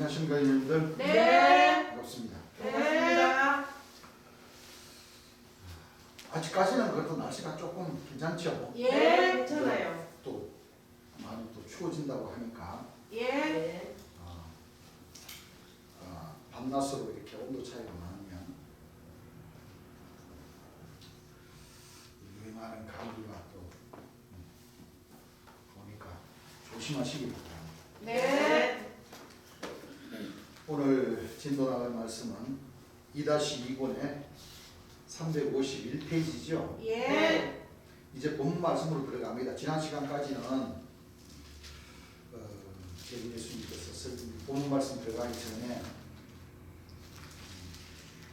안녕하십니까, 여러분들. 네. 반갑습니다. 반갑습니다. 아직까지는 그래도 날씨가 조금 괜찮죠? 예. 괜찮아요. 또 많이 또 추워진다고 하니까 예. 밤낮으로 이렇게 온도 차이가 많으면 유행하는 감기가 또 오니까 조심하시기 바랍니다. 네. 오늘 진도 나갈 말씀은 2-2권의 351페이지죠. 예. 이제 본문 말씀으로 들어갑니다. 지난 시간까지는 예수님께서 본문 말씀 들어가기 전에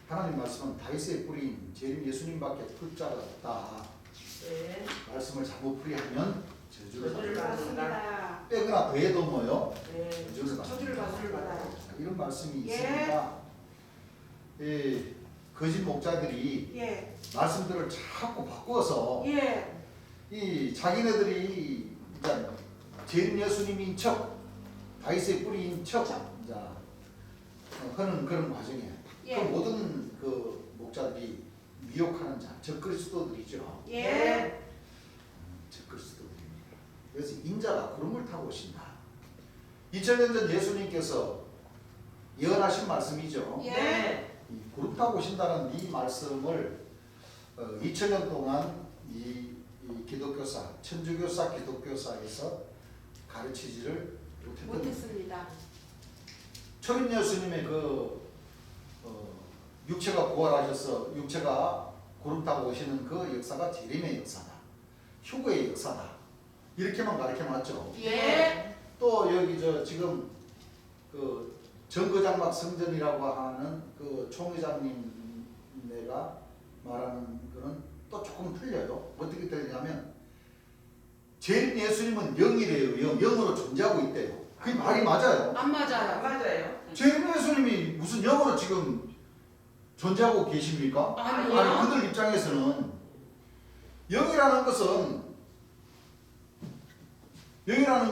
하나님 말씀은 다윗의 뿌리인 재림 예수님밖에 풀 자가 없다. 네. 말씀을 잘못 풀이하면 저주를 받는다. 받습니다. 빼거나 더해도 뭐요? 네. 저주를 받는다. 이런 말씀이 예. 있으니까 거짓 목자들이 예. 말씀들을 자꾸 바꿔서 예. 이 자기네들이 이제 재림 예수님인 척, 다윗의 뿌리인 척 이제 하는 그런 과정이에요. 예. 그 모든 그 목자들이 미혹하는 자, 적그리스도들이죠. 예. 적그리스도들입니다. 그래서 인자가 구름을 타고 오신다. 2000년 전 예수님께서 예언하신 말씀이죠. 예. 이 구름 타고 오신다는 이 말씀을 2000년 동안 이 기독교사, 천주교사, 기독교사에서 가르치지를 못했습니다. 초림 예수님의 육체가 부활하셔서 육체가 구름 타고 오시는 그 역사가 재림의 역사다. 휴거의 역사다. 이렇게만 가르쳐놨죠. 예. 또 여기 지금 그 정거장막 성전이라고 하는 그 총회장님네가 말하는 거는 또 조금 틀려요. 어떻게 틀리냐면 재림 예수님은 영이래요. 영으로 존재하고 있대요. 그게 말이 맞아요. 안 맞아요. 맞아요. 재림 예수님이 무슨 영으로 지금 존재하고 계십니까? 아니요. 아니 그들 입장에서는 영이라는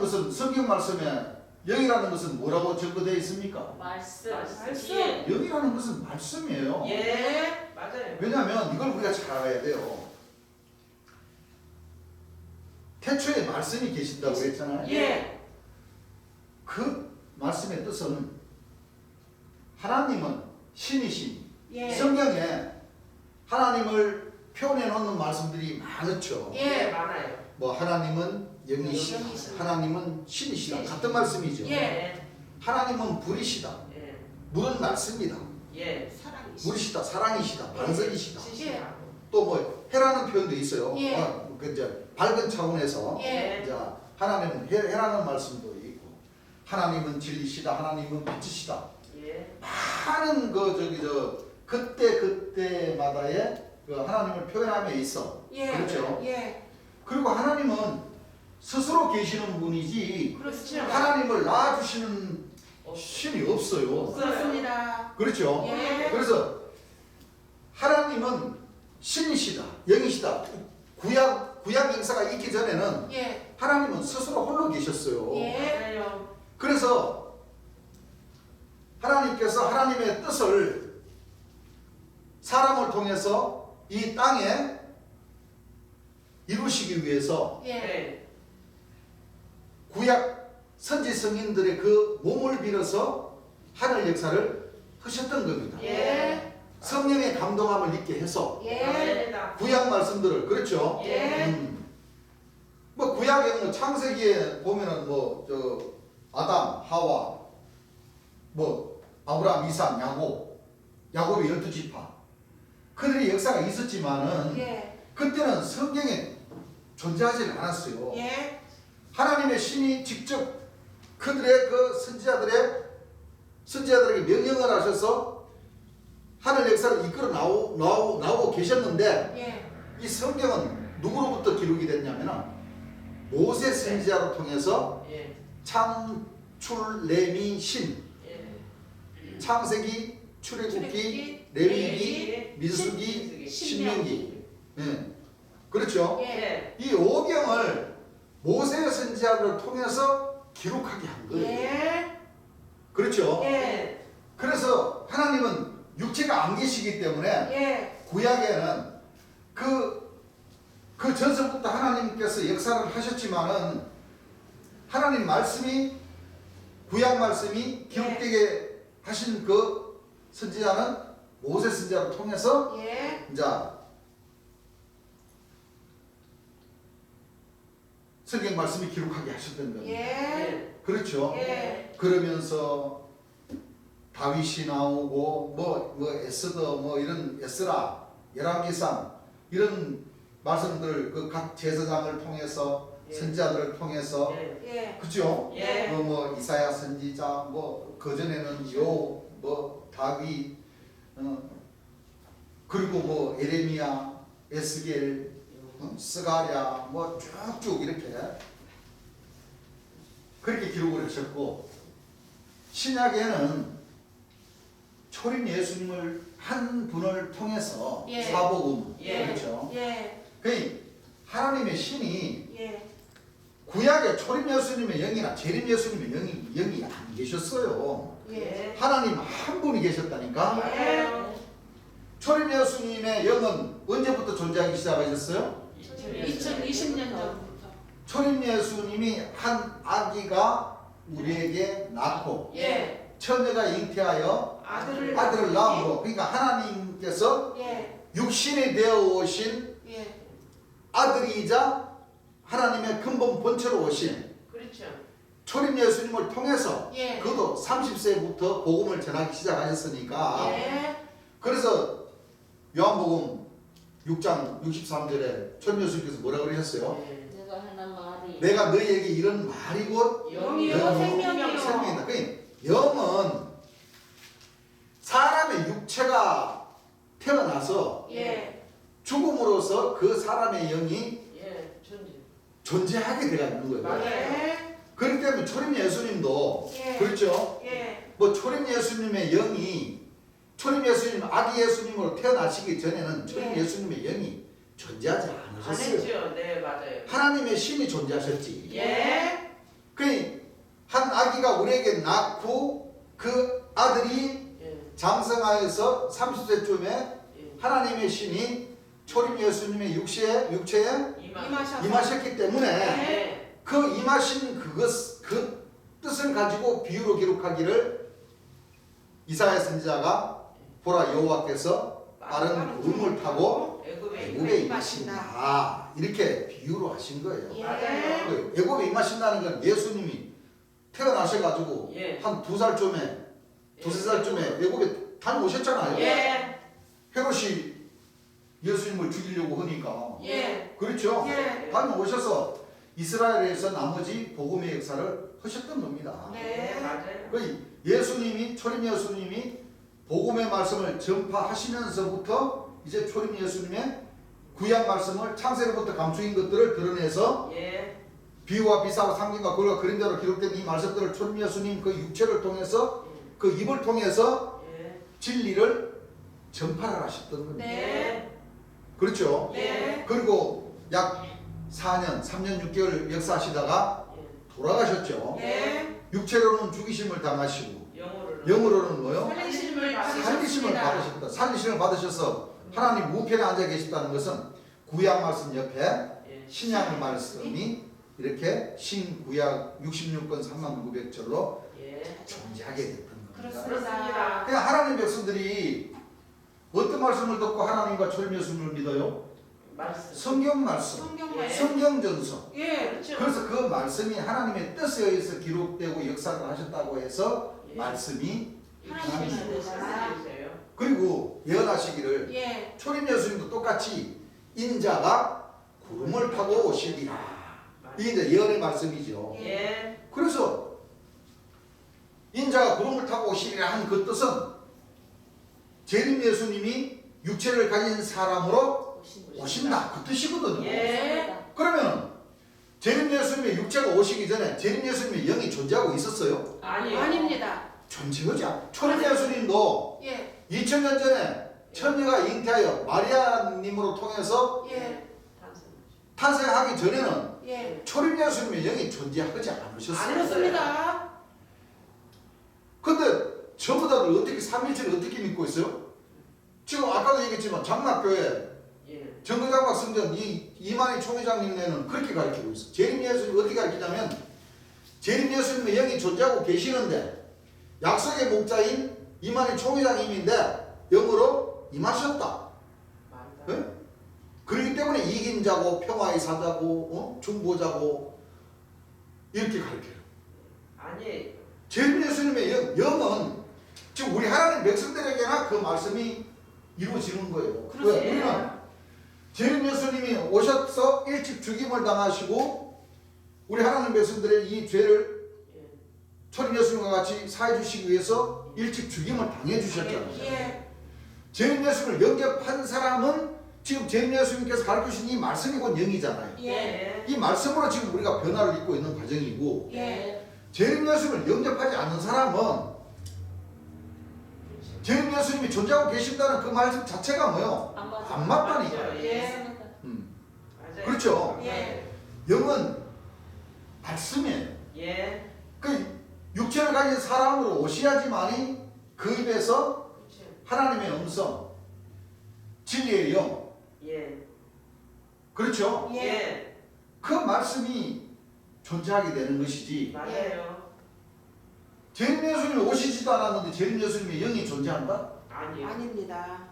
것은 성경 말씀에 영이라는 것은 뭐라고 적어되어 있습니까? 말씀. 영이라는 것은 말씀이에요. 예. 맞아요. 왜냐하면 이걸 우리가 잘 알아야 돼요. 태초에 말씀이 계신다고 했잖아요. 예. 그 말씀의 뜻은 하나님은 신이신 예. 성경에 하나님을 표현해 놓는 말씀들이 많죠. 예. 많아요. 뭐 하나님은 영이시다, 영이시다. 하나님은 신이시다 같은 말씀이죠. 예. 하나님은 불이시다, 예. 물은 낫습니다, 예. 사랑이시. 물이시다, 사랑이시다, 반석이시다. 예. 또 뭐 해라는 표현도 있어요. 예. 그 이제 밝은 차원에서 예. 이제 하나님은 해라는 말씀도 있고 하나님은 진리시다, 하나님은 빛이시다. 예. 많은 그때마다의 그 하나님을 표현함에 있어. 예. 그렇죠. 예. 그리고 하나님은 스스로 계시는 분이지 그렇죠. 하나님을 낳아주시는 신이 없어요. 그렇습니다. 그렇죠. 예. 그래서 하나님은 신이시다, 영이시다. 구약 역사가 있기 전에는 예. 하나님은 스스로 홀로 계셨어요. 예. 그래서 하나님께서 하나님의 뜻을 사람을 통해서 이 땅에 이루시기 위해서 예. 구약 선지 성인들의 그 몸을 빌어서 하늘 역사를 하셨던 겁니다. 예. 성령의 감동함을 있게 해서 예. 구약 말씀들을 그렇죠. 예. 뭐 구약에 뭐 창세기에 보면은 아담, 하와, 뭐 아브라함, 이삭, 야곱의 12지파 그들의 역사가 있었지만은 예. 그때는 성경에 존재하지 않았어요. 예. 하나님의 신이 직접 그들의 그 선지자들에게 명령을 하셔서 하늘 역사를 이끌어 나오고 계셨는데 예. 이 성경은 누구로부터 기록이 됐냐면은 모세 선지자를 통해서 예. 창출, 레미, 신, 창세기, 출애굽기, 레위기, 민수기, 신명기. 예. 그렇죠? 예. 이 오경을 모세 선지자를 통해서 기록하게 한 거예요. 예. 그렇죠? 예. 분이시기 때문에 예. 구약에는 그 전서부터 하나님께서 역사를 하셨지만은 하나님 말씀이 구약 말씀이 기록되게 하신 그 선지자는 모세 선지자를 통해서 예. 이제 성경 말씀이 기록하게 하셨던 겁니다. 예. 그렇죠? 예. 그러면서 다윗이 나오고 뭐 에스더 뭐 이런 에스라 열왕기상 이런 말씀들 그 각 제사장을 통해서 예. 선지자들을 통해서 예. 그죠? 예. 뭐 이사야 선지자 뭐 그전에는 뭐 다윗 그리고 뭐 에레미야 에스겔 스가랴 뭐 쭉쭉 이렇게 그렇게 기록을 하셨고 신약에는 초림 예수님을 한 분을 통해서 예. 사복음 예. 그렇죠. 예. 그 하나님의 신이 예. 구약에 초림 예수님의 영이나 재림 예수님의 영이 안 계셨어요. 예. 하나님 한 분이 계셨다니까. 예. 초림 예수님의 영은 언제부터 존재하기 시작하셨어요? 2020년 전부터. 초림 예수님이 한 아기가 우리에게 낳고 예. 처녀가 잉태하여 아들을 낳음으로 그러니까 하나님께서 예. 육신이 되어 오신 예. 아들이자 하나님의 근본 본체로 오신 그렇죠. 초림 예수님을 통해서 예. 그도 30세부터 복음을 전하기 시작하셨으니까 예. 그래서 요한복음 6장 63절에 초림 예수님께서 뭐라 그러셨어요? 예. 내가 하는 말이 내가 너희에게 이런 말이 곧 영이요 생명이요. 생명이다. 그러니까 영은 사람의 육체가 태어나서 예. 죽음으로써 그 사람의 영이 예. 존재. 존재하게 되어 있는 거예요. 맞아요. 그렇기 때문에 초림 예수님도 예. 그렇죠. 예. 뭐 초림 예수님의 영이 초림 예수님 아기 예수님으로 태어나시기 전에는 초림 예. 예수님의 영이 존재하지 안 않으셨어요. 했죠. 네, 맞아요. 하나님의 신이 존재하셨지. 예. 그 한 아기가 우리에게 낳고 그 아들이 예. 장성하여서 30세쯤에 예. 하나님의 신이 초림 예수님의 육체에 임하셔서. 임하셨기 때문에 예. 그 임하신 그 뜻을 가지고 비유로 기록하기를 이사야 선지자가 보라 여호와께서 빠른 구름을 타고 애굽에 임하신다 이렇게 비유로 하신 거예요. 예. 맞아요. 그 애굽에 임하신다는 건 예수님이 태어나셔가지고 예. 한 2살쯤에 두세 살쯤에 애굽에 다녀오셨잖아요. 예. 헤롯이 예수님을 죽이려고 하니까 예. 그렇죠. 예. 다녀오셔서 이스라엘에서 나머지 복음의 역사를 하셨던 겁니다. 네, 맞아요. 그 예수님이 초림 예수님이 복음의 말씀을 전파하시면서부터 이제 초림 예수님의 구약 말씀을 창세로부터 감추인 것들을 드러내서 예. 비유와 비사와 상징과 글과 그림자로 기록된 이 말씀들을 초림 예수님 그 육체를 통해서 그 입을 통해서 예. 진리를 전파를 하셨던 겁니다. 네. 그렇죠? 예. 그리고 약 4년, 3년 6개월 역사하시다가 돌아가셨죠. 예. 육체로는 죽이심을 당하시고 영어로는. 영으로는 뭐요? 살리심을 살리심을 받으셨습니다. 받으셨다. 살리심을 받으셔서 하나님 우편에 앉아 계셨다는 것은 구약 말씀 옆에 예. 신약 말씀이 이렇게 신구약 66권 3900절로 예. 존재하게 됐던 겁니다. 그렇습니다. 그냥 하나님 백성들이 어떤 말씀을 듣고 하나님과 초림 예수님을 믿어요? 말씀. 성경 말씀, 성경 예. 말씀. 성경 전서. 예. 그렇죠. 그래서 그 말씀이 하나님의 뜻에 의해서 기록되고 역사를 하셨다고 해서 예. 말씀이 하나님의 하나님. 뜻. 말씀이세요. 그리고 예언하시기를 예. 초림 예수님도 똑같이 인자가 구름을 타고 오시리라. 이게 이제 예언의 말씀이죠. 예. 그래서 인자가 구름을 타고 오시리라 한 그 뜻은 재림 예수님이 육체를 가진 사람으로 오신다 그 뜻이거든요. 예. 그러면 재림 예수님의 육체가 오시기 전에 재림 예수님의 영이 존재하고 있었어요? 아니요. 아닙니다. 존재하지 않아. 초림 예수님도 예. 2000년 전에 천녀가 잉태하여 마리아님으로 통해서 예. 탄생하기 전에는 예. 초림 예수님의 영이 존재하지 않으셨어요. 그렇습니다. 근데 전부 다들 어떻게 삼위일체를 어떻게 믿고 있어요? 지금 들어봤겠지만 장락교회 예. 정거장막 성전 이만희 총회장님네는 그렇게 가르치고 있어. 재림 예수님 어떻게 가르치냐면 재림 예수님의 영이 존재하고 계시는데 약속의 목자인 이만희 총회장님인데 영으로 임하셨다. 맞다. 예? 그렇기 때문에 이긴 자고 평화의 사자고 중보자고 이렇게 가르쳐요. 아니, 재림 예수님의 영은 지금 우리 하나님 백성들에게나 그 말씀이 이루어지는 거예요. 왜? 그러세요. 우리는 재림 예수님이 오셔서 일찍 죽임을 당하시고 우리 하나님 백성들의 이 죄를 예. 초림 예수님과 같이 사해 주시기 위해서 일찍 죽임을 당해 주셨잖아요. 예. 재림 예수님을 영접한 사람은 지금 재림 예수님께서 가르치신 이 말씀이 곧 영이잖아요. 예. 이 말씀으로 지금 우리가 변화를 입고 있는 과정이고 예. 재림 예수님을 영접하지 않는 사람은 재림 예수님이 존재하고 계신다는 그 말씀 자체가 뭐요? 안 맞다니까요. 예. 맞아요. 그렇죠. 예. 영은 말씀이에요. 예. 그 육체를 가진 사람으로 오셔야지만이 그 입에서 그렇죠. 하나님의 음성, 진리의 영, 예. 그렇죠? 예. 그 말씀이 존재하게 되는 것이지. 맞아요. 재림 예수님이 오시지도 않았는데 재림 예수님의 영이 존재한다? 아니요. 아닙니다.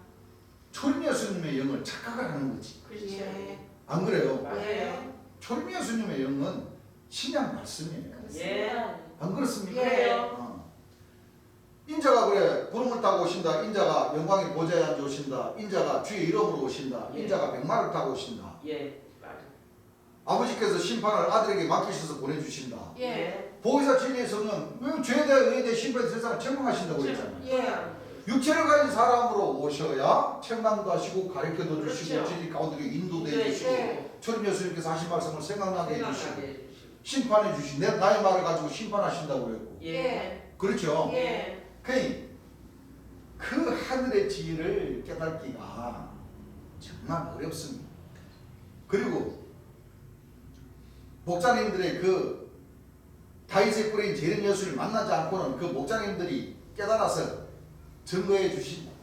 초림 예수님의 영을 착각을 하는 거지. 그렇죠. 예. 안 그래요? 맞아요. 초림 예수님의 영은 신약 말씀이에요. 예. 안 그렇습니까? 그래요. 인자가 그래 구름을 타고 오신다. 인자가 영광의 보좌에 앉아 오신다. 인자가 주의 이름으로 오신다. 예. 인자가 백마를 타고 오신다. 예. 맞아요. 아버지께서 심판을 아들에게 맡기셔서 보내주신다. 예. 보혜사 진리의 성령 죄에 대해 의에 대해 심판의 세상을 책망하신다고 그랬잖아요. 예. 육체를 가진 사람으로 오셔야 책망도 하시고 가르쳐도 주시고 그렇죠. 진리 가운데 인도도 네, 해주시고 네. 초림 예수님께서 하신 말씀을 생각나게 해주시고 생각나게 해주시고. 심판해 주시고 나의 말을 가지고 심판하신다고 그랬고 예. 그렇죠? 예. 그 하늘의 지혜를 깨닫기가 정말 어렵습니다. 그리고 목사님들의 그 다윗의 뿔인 재림 예수를 만나지 않고는 그 목사님들이 깨달아서 증거해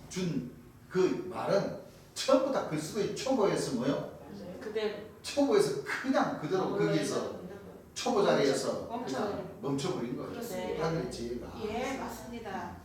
준 그 말은 전부 다 그리스도의 초보에서 뭐요? 맞아요. 그대로 초보에서 그냥 그대로 거기에서 초보 자리에서 멈춰버린 그냥 멈춰버린 거예요. 그렇습니다. 하늘의 지혜가. 예, 맞습니다.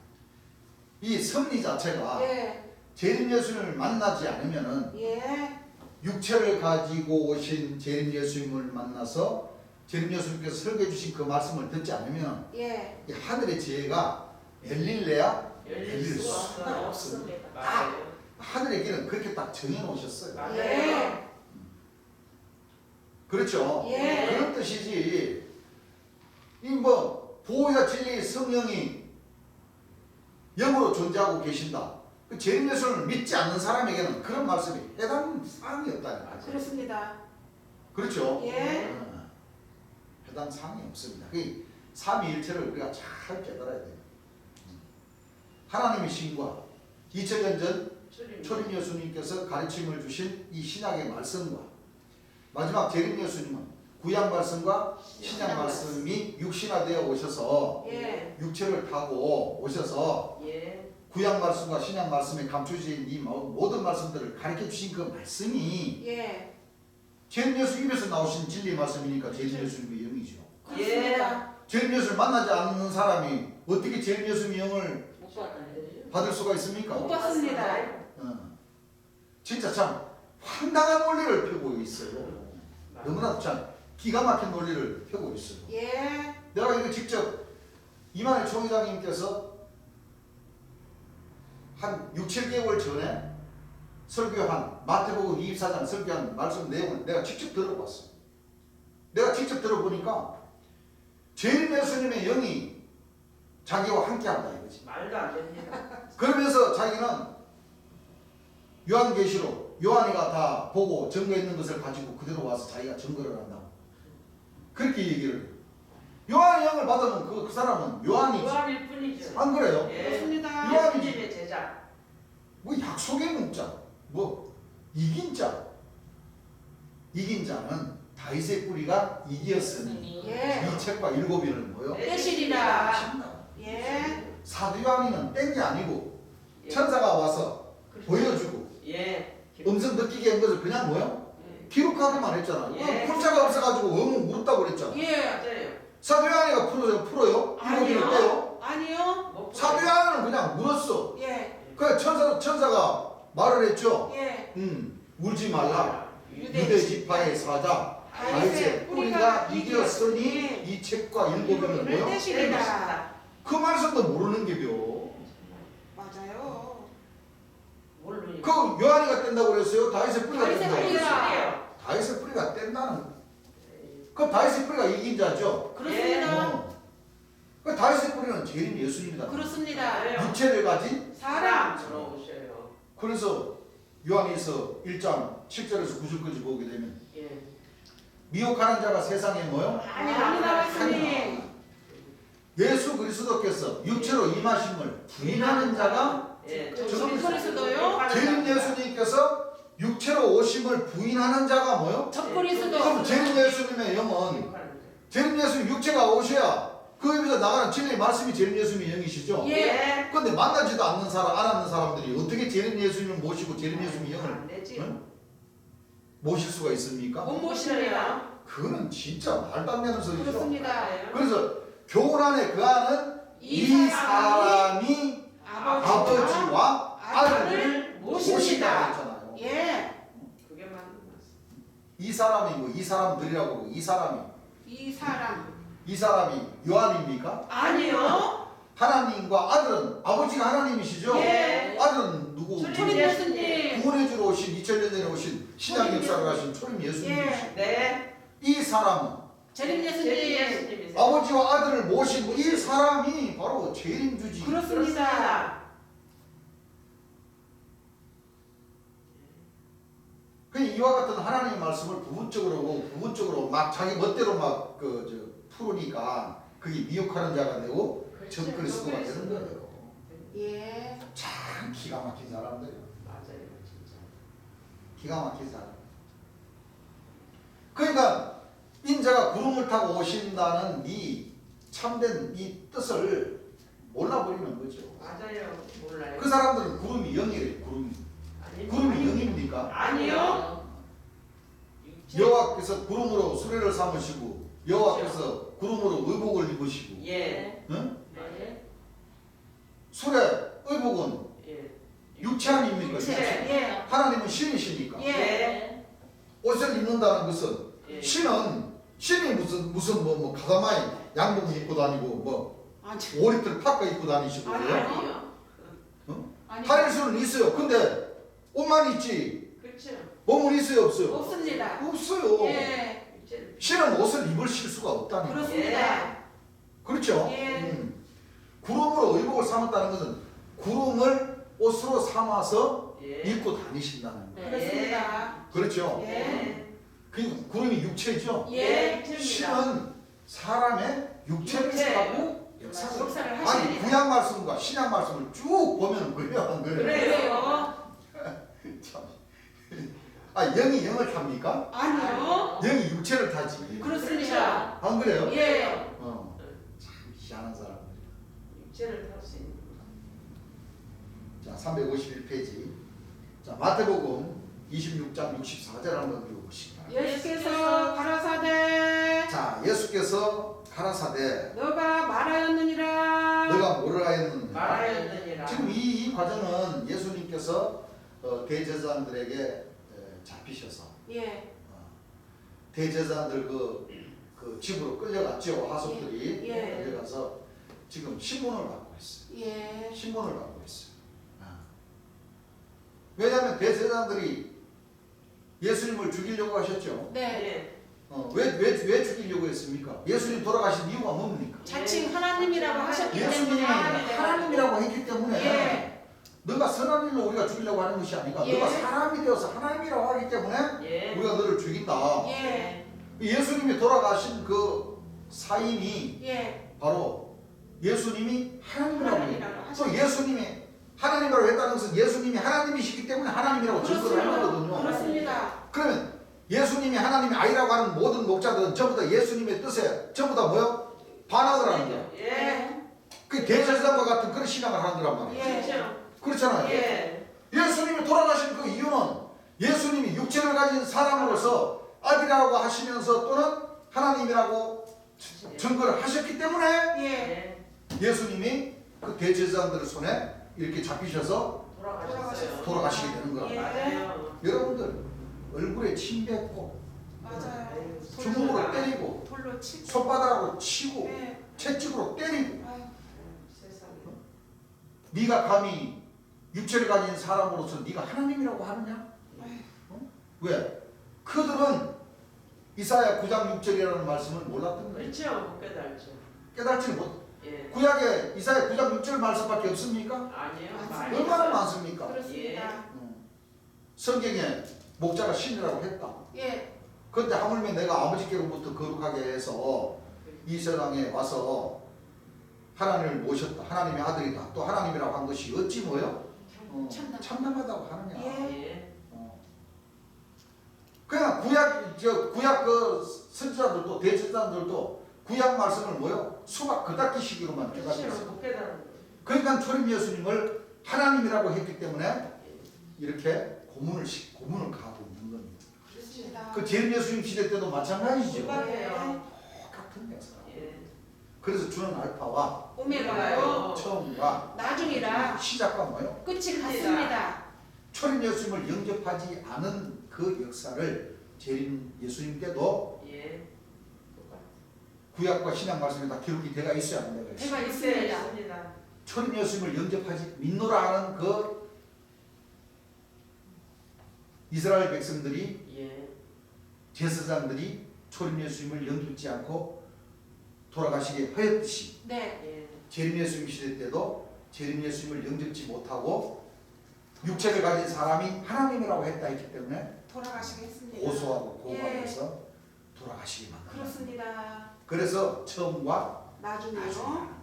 이 섭리 자체가 예. 재림 예수님을 만나지 않으면은 예. 육체를 가지고 오신 재림 예수님을 만나서 재림 예수님께서 설계해 주신 그 말씀을 듣지 않으면 예. 이 하늘의 지혜가 엘릴레야 열릴 수가 없습니다. 맞아요. 하늘의 길은 그렇게 딱 정해 놓으셨어요. 맞아요. 예. 그렇죠? 예. 그런 뜻이지. 이 뭐 보호자 진리의 성령이 영으로 존재하고 계신다. 그 재림 예수를 믿지 않는 사람에게는 그런 말씀이 해당 사항이 없다. 그렇습니다. 그렇죠? 예. 해당 사항이 없습니다. 그 삼위일체를 우리가 잘 깨달아야 돼요. 하나님의 신과 2000년 전 초림 예수님께서 가르침을 주신 이 신약의 말씀과 마지막 재림 예수님은 구약 말씀과 신약 말씀이 육신화되어 오셔서 예. 육체를 타고 오셔서 예. 구약 말씀과 신약 말씀에 감춰진 이 모든 말씀들을 가르쳐 주신 그 말씀이 예. 재림 예수 입에서 나오신 진리의 말씀이니까 재림 예수님의 영이죠. 그렇습니다. 재림 예수를 만나지 않는 사람이 어떻게 재림 예수님의 영을 못 받아요. 받을 수가 있습니까? 못 받습니다. 진짜 참 황당한 논리를 펴고 있어요. 너무나 참 기가 막힌 논리를 펴고 있어요. 예. 내가 이거 직접 이만희 총회장님께서 한 6, 7개월 전에 설교한 마태복음 24장 설교한 말씀 내용을 내가 직접 들어봤어. 내가 직접 들어보니까 재림 예수님의 영이 자기와 함께한다 이거지. 말도 안 됩니다. 그러면서 자기는 요한계시록 요한이가 다 보고 증거했는 것을 가지고 그대로 와서 자기가 증거를 한다고 그렇게 얘기를 해요. 요한의 영을 받으면 그 사람은 요한이지. 요한일 뿐이죠. 안 그래요? 예. 그렇습니다. 요한이지. 예수님의 제자. 뭐 약속의 문자, 뭐 이긴 자. 이긴 자는 다윗의 뿌리가 이기었으니 예. 이 책과 일곱이는 뭐요? 떼시리라. 하신다. 예. 사도 요한이는 뗀 게 아니고 예. 천사가 와서 그렇죠. 보여주고 예. 음성 느끼게 한 것을 그냥 뭐요? 예. 기록하기만 했잖아. 예. 풀자가 없어가지고 어묵 물었다고 그랬잖아. 예. 맞아요. 사도 요한이가 풀어요? 아니요. 이거를 떼요? 아니요. 못 사도 요한은 그냥 물었어. 예. 그 천사가 말을 했죠. 예. 울지 말라. 유대 유대 지파의 사자 다윗의 뿌리가 이겼으니 이 책과 일곱이는 뭐요? 떼시리라. 그 말씀도 모르는 게요. 맞아요. 모르니. 그 요한이가 뗀다고 그랬어요? 다윗의 뿌리가 다윗의 뗀다고 뿌리가. 그랬어요? 다윗의 뿌리가 뗀다는 그 다윗의 뿌리가 이긴 자죠? 그렇습니다. 그 다윗의 뿌리는 죄인 예수님이다. 그렇습니다. 육체를 가진 사람. 들어오셔요. 그래서 요한일서 1장 7절에서 9절까지 보게 되면 예. 미혹하는 자가 세상에 뭐요? 많이 나왔으니 예수 그리스도께서 육체로 임하심을 부인하는 자가 예. 저는 그리스도요? 재림 예수님께서 육체로 오심을 부인하는 자가 뭐요? 적그리스도. 그럼 재림 예수님의 영은 재림 예수님 육체가 오셔야 그 입에서 나가는 진리의 말씀이 재림 예수님의 영이시죠? 예. 그런데 만나지도 않는 사람, 안 하는 사람들이 어떻게 재림 예수님을 모시고 재림 예수님의 영을 안 되지. 응? 모실 수가 있습니까? 못 모십니다. 그거는 진짜 말도 안 되는 소리죠. 그렇습니다. 그래서 교훈 안에 거하는 이 사람이 아버지와 아들을 모신다 모십니다. 했잖아요. 예. 그게 맞는 말씀. 이 사람이고 이 사람들이라고 그러고 이 사람. 이 사람이 요한입니까? 아니요. 하나님과 아들은 아버지가 하나님이시죠? 예. 아들은 누구? 초림 예수님. 구원해 주러 오신 2000년 전에 오신 신약 초림 역사를 예수님. 하신 초림 예수님이시죠. 예. 네. 이 사람은 재림 예수님. 예수님. 예수님이세요. 아버지와 아들을 모신 이 사람이 바로 재림주지. 그렇습니다. 그 이와 같은 하나님의 말씀을 부분적으로 막 자기 멋대로 막 풀으니까 그게 미혹하는 자가 되고 적그리스도가 되는 거예요. 예. 참 기가 막힌 사람들이에요. 맞아요, 진짜. 기가 막힌 사람. 그러니까 인자가 구름을 타고 오신다는 이 참된 이 뜻을 몰라버리는 거죠. 맞아요. 몰라요. 그 사람들은 구름이 영이래요. 구름이 영입니까? 아니요. 여호와께서 구름으로 수레를 삼으시고 여호와께서 구름으로 의복을 입으시고 예. 응? 네. 수레 의복은 예. 육체 아닙니까? 육체. 예. 하나님은 신이시니까 예. 옷을 입는다는 것은 예. 신이 무슨 뭐 가다마이 양복 입고 다니고 뭐 아니. 5리터 파카 입고 다니시고 아니, 그래요? 아니요. 아니. 다닐 수는 있어요. 근데 옷만 있지 그렇죠. 몸은 있어요 없어요? 없습니다. 없어요. 예. 육체를. 신은 옷을 입으실 수가 없다니까. 그렇습니다. 그렇죠? 예. 구름으로 의복을 삼았다는 것은 구름을 옷으로 삼아서 예. 입고 다니신다는 거예요. 그렇습니다. 그렇죠? 예. 그 구름이 육체죠? 예. 육체입니다. 신은 사람의 육체를 육체. 타고 역사를 역사를 아니 하십니다. 구약 말씀과 신약 말씀을 쭉 보면 그래요 안 그래요? 그래요. 참. 아 영이 영을 탑니까? 아니요. 영이 육체를 타지. 그렇습니다. 안 그래요? 예. 참 희한한 사람들. 육체를 탈 수 있는. 자 351페이지. 자 마태복음 26장 64절 한번 읽어보시기 바랍니다. 예수께서 가라사대 자 예수께서 가라사대 너가 말하였느니라. 너가 뭐를 하였느냐. 말하였느니라. 지금 이 과정은 예수님께서 대제사장들에게 잡히셔서 예. 대제사장들 그 집으로 끌려갔죠. 하속들이 예. 끌려가서 지금 신문을 받고 있어요. 예. 신문을 받고 있어요. 왜냐하면 대제사장들이 예수님을 죽이려고 하셨죠. 네. 예. 왜 죽이려고 했습니까? 예수님 돌아가신 이유가 뭡니까? 자칭 하나님이라고 하셨기 예수님이 때문에 하나님이라고 했기 때문에 예. 너가 선한 일로 우리가 죽이려고 하는 것이 아니라 예. 너가 사람이 되어서 하나님이라고 하기 때문에 예. 우리가 너를 죽인다. 예. 예수님이 돌아가신 그 사인이 예. 바로 예수님이 하나님이라고 하나님이라고 해요. 하셨죠. 또 예수님이 하나님이라고 했다는 것은 예수님이 하나님이시기 때문에 하나님이라고 증거를 하는 거거든요. 그렇습니다. 그러면 예수님이 하나님이 아니라고 하는 모든 목자들은 전부 다 예수님의 뜻에 전부 다 뭐요? 반항을 하는 거예요. 예. 그 대제사장과 같은 그런 신앙을 하는 거란 말이에요. 예. 그렇죠. 그렇잖아요. 예. 예수님이 돌아가신 그 이유는 예수님이 육체를 가진 사람으로서 아들이라고 하시면서 또는 하나님이라고 증거를 하셨기 때문에 예. 예. 예수님이 그 대제사장들의 손에 이렇게 잡히셔서 돌아가셨어요. 돌아가시게 되는 거라. 예. 맞아요. 여러분들 얼굴에 침 뱉고 맞아요. 주먹으로 때리고 돌로 치고. 손바닥으로 치고 예. 채찍으로 때리고 아유, 세상에. 네가 감히 육체를 가진 사람으로서 네가 하나님이라고 하느냐? 아유. 왜? 그들은 이사야 9장 6절이라는 말씀을 몰랐던 거예요. 그렇죠. 못 깨달죠. 깨닫지를 못. 예. 구약에 이사야 9장 6절 말씀밖에 없습니까? 아니에요. 맞습니다. 많이 얼마나 있어요. 많습니까? 그렇습니다. 성경에 목자가 신이라고 했다. 예. 그런데 하물며 내가 아버지께로부터 거룩하게 해서 이 세상에 와서 하나님을 모셨다. 하나님의 아들이다. 또 하나님이라고 한 것이 어찌 뭐요? 참담. 참담하다고 하느냐. 예. 예. 그냥 구약 그 선지자들도 대제사장들도 구약 말씀을 뭐요? 수박 그닥기시기로만 그렇죠. 깨닫겠어요. 못 깨달은 거예요. 그러니까 초림 예수님을 하나님이라고 했기 때문에 이렇게 고문을 가고 있는 겁니다. 그렇습니다. 그 제일 예수님 시대 때도 마찬가지죠. 수박이에요. 똑같은 역사. 예. 그래서 주는 알파와 오메가요. 처음과 나중이라 시작과 뭐요? 끝이 같습니다. 초림 예수님을 영접하지 않은 그 역사를 재림 예수님 때도 예. 똑같아요. 구약과 신약 말씀에 다 기록이 되어 있어야 한다고 했어요. 제가 있습니다. 있습니다. 초림 예수님을 영접하지 믿노라 하는 그 이스라엘 백성들이 예. 제사장들이 초림 예수님을 영접지 않고 돌아가시게 하였듯이 네. 예. 재림 예수님 시대 때도 재림 예수님을 영접지 못하고 육체를 가진 사람이 하나님이라고 했다 했기 때문에 돌아가시겠습니다. 고소하고 고발해서 돌아가시게 만든다. 그렇습니다. 그래서 처음과 나중에요. 나중에 하는 거예요.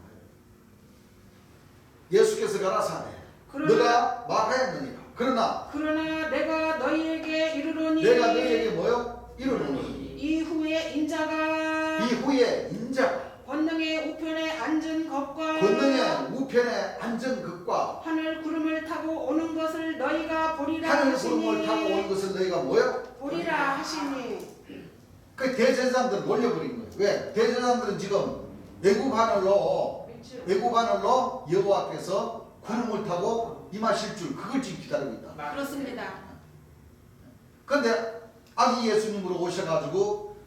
예수께서 가라사대 그러나 너가 말하였느니라. 그러나 내가 너희에게 이르노니 내가 너희에게 뭐요? 이르노니 이후에 인자가 이후에 인자가 권능의 우편에 앉은 것과 권능의 우편에 앉은 것과 하늘 구름을 타고 오는 것을 너희가 보리라 하늘 하시니 구름을 타고 온 것을 너희가 뭐요? 보리라 하시니 그 대제사장들 놀려버린 거예요. 왜? 대제사장들은 지금 애굽 하늘로 그렇죠. 여호와께서 구름을 타고 임하실 줄 그걸 지금 기다리고 있다. 그렇습니다. 그런데 아기 예수님으로 오셔가지고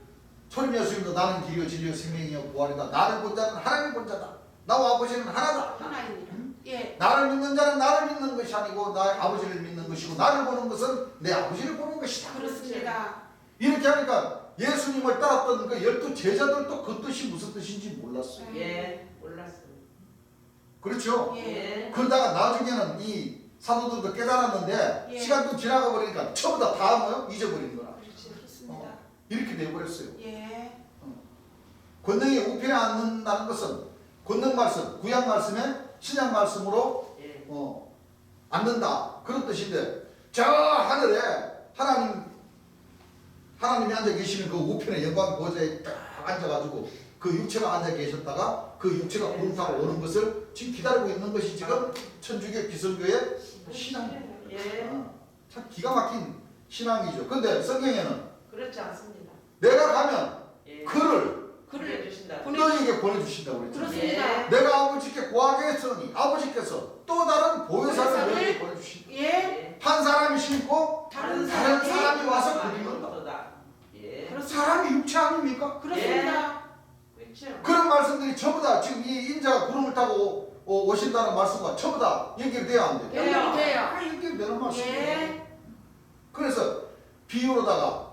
초림 예수님도 나는 길이요 진리요 생명이요 부활이다. 나를 본 자는 하나님을 본 자다. 나와 아버지는 하나다. 하나입니다. 예. 나를 믿는 자는 나를 믿는 것이 아니고 나의 아버지를 믿는 것이고 나를 보는 것은 내 아버지를 보는 것이다. 그렇습니다. 이렇게 하니까 예수님을 따랐던 그 12 제자들도 그 뜻이 무슨 뜻인지 몰랐어요. 예. 몰랐어요. 그렇죠? 예. 그러다가 나중에는 이 사도들도 깨달았는데 예. 시간도 지나가 버리니까 전부 다 뭐요? 잊어버린 거라. 그렇습니다. 이렇게 돼버렸어요. 예. 권능이 우편에 앉는다는 것은 권능 말씀, 구약 말씀에 신약 말씀으로 예. 앉는다 그런 뜻인데 저 하늘에 하나님이 앉아 계시는 그 우편에 영광 보좌에 딱 앉아가지고 그 육체가 앉아 계셨다가 그 육체가 구름 타고 오는 것을 지금 기다리고 있는 것이 지금 천주교 기성교의 신앙입니다. 예. 참 기가 막힌 신앙이죠. 근데 성경에는 그렇지 않습니다. 내가 가면 예. 그를 보내주신다. 너희에게 보내주신다고 그랬잖아요. 그렇습니다. 내가 아버지께 구하게 했으니 아버지께서 또 다른 보혜사를 보혜사를 너희에게 보내주신다. 예. 예. 한 사람이 심고 다른 다른 사람이 사람이 와서 그리는다. 예. 그렇습니다. 사람이 육체 아닙니까? 그렇습니다. 그렇죠. 그런 말씀들이 전부 다 지금 이 인자가 구름을 타고 오신다는 말씀과 전부 다 연결돼야 안 돼요. 연결이 돼요. 다 연결되는 말씀이에요. 예. 그래서 비유로다가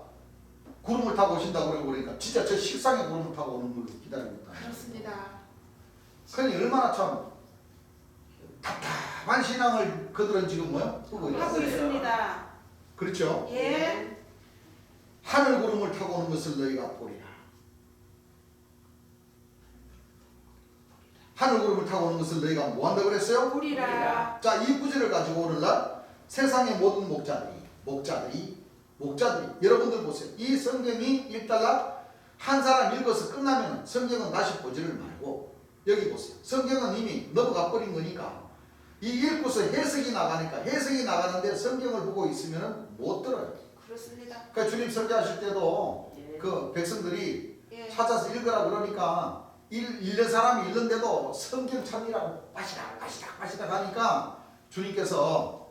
구름을 타고 오신다고 그러니까 진짜 저 식상의 구름을 타고 오는 걸 기다리고 있다. 그렇습니다. 그러니 얼마나 참 답답한 신앙을 그들은 지금 뭐야? 하고 하고 있어요. 있습니다. 그렇죠? 예. 하늘 구름을 타고 오는 것을 너희가 보리라. 하늘 구름을 타고 오는 것을 너희가 뭐 한다고 그랬어요? 보리라. 자, 이 구절을 가지고 오늘날 세상의 모든 목자들이 여러분들 보세요. 이 성경이 읽다가 한 사람 읽어서 끝나면 성경은 다시 보지를 말고 여기 보세요. 성경은 이미 넘어가 버린 거니까 이 읽고서 해석이 나가니까 해석이 나가는데 성경을 보고 있으면 못 들어요. 그렇습니다. 그러니까 주님 설교하실 때도 예. 그 백성들이 예. 찾아서 읽으라 그러니까 읽는 사람이 읽는데도 성경 찾느라고 빠시락 하니까 주님께서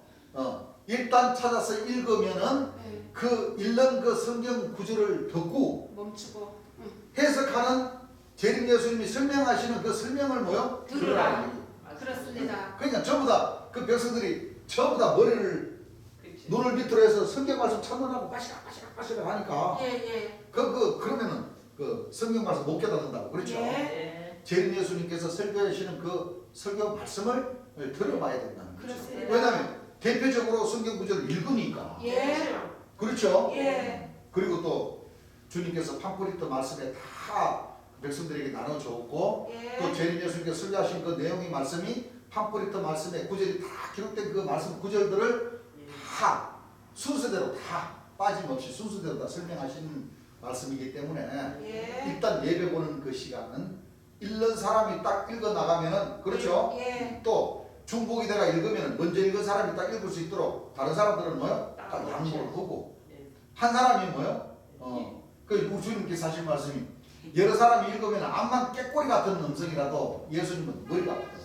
일단 찾아서 읽으면은 예. 그 읽는 그 성경 구절을 듣고 멈추고 해석하는 재림 예수님이 설명하시는 그 설명을 뭐요? 들으라. 얘기. 그렇습니다. 그러니까 전부 다 그 백성들이 전부 다 머리를 그치. 눈을 밑으로 해서 성경 말씀 찾느라고 빠시락 하니까 예. 그러면은 그 성경 말씀 못 깨닫는다고 그렇죠? 예. 예. 재림 예수님께서 설교하시는 그 설교 말씀을 들어봐야 된다는 거죠. 그렇습니다. 왜냐하면 대표적으로 성경 구절을 읽으니까 예. 그렇죠? 예. 그리고 또 주님께서 팜프리트 말씀에 다 백성들에게 나눠줬고 예. 또 재림 예수님께서 설교하신 그 내용의 말씀이 팜프리트 말씀에 구절이 다 기록된 그 말씀 구절들을 다 순서대로 다 빠짐없이 순서대로 다 설명하시는 말씀이기 때문에 예. 일단 예배 보는 그 시간은 읽는 사람이 딱 읽어 나가면은 그렇죠? 예. 또 중복이 내가 읽으면 먼저 읽은 사람이 딱 읽을 수 있도록 다른 사람들은 뭐요? 딱 양보를 하고 예. 한 사람이 뭐요? 그 우리 주님께서 하신 말씀이 여러 사람이 읽으면 암만 깨꼬리 같은 음성이라도 예수님은 머리가 아프다.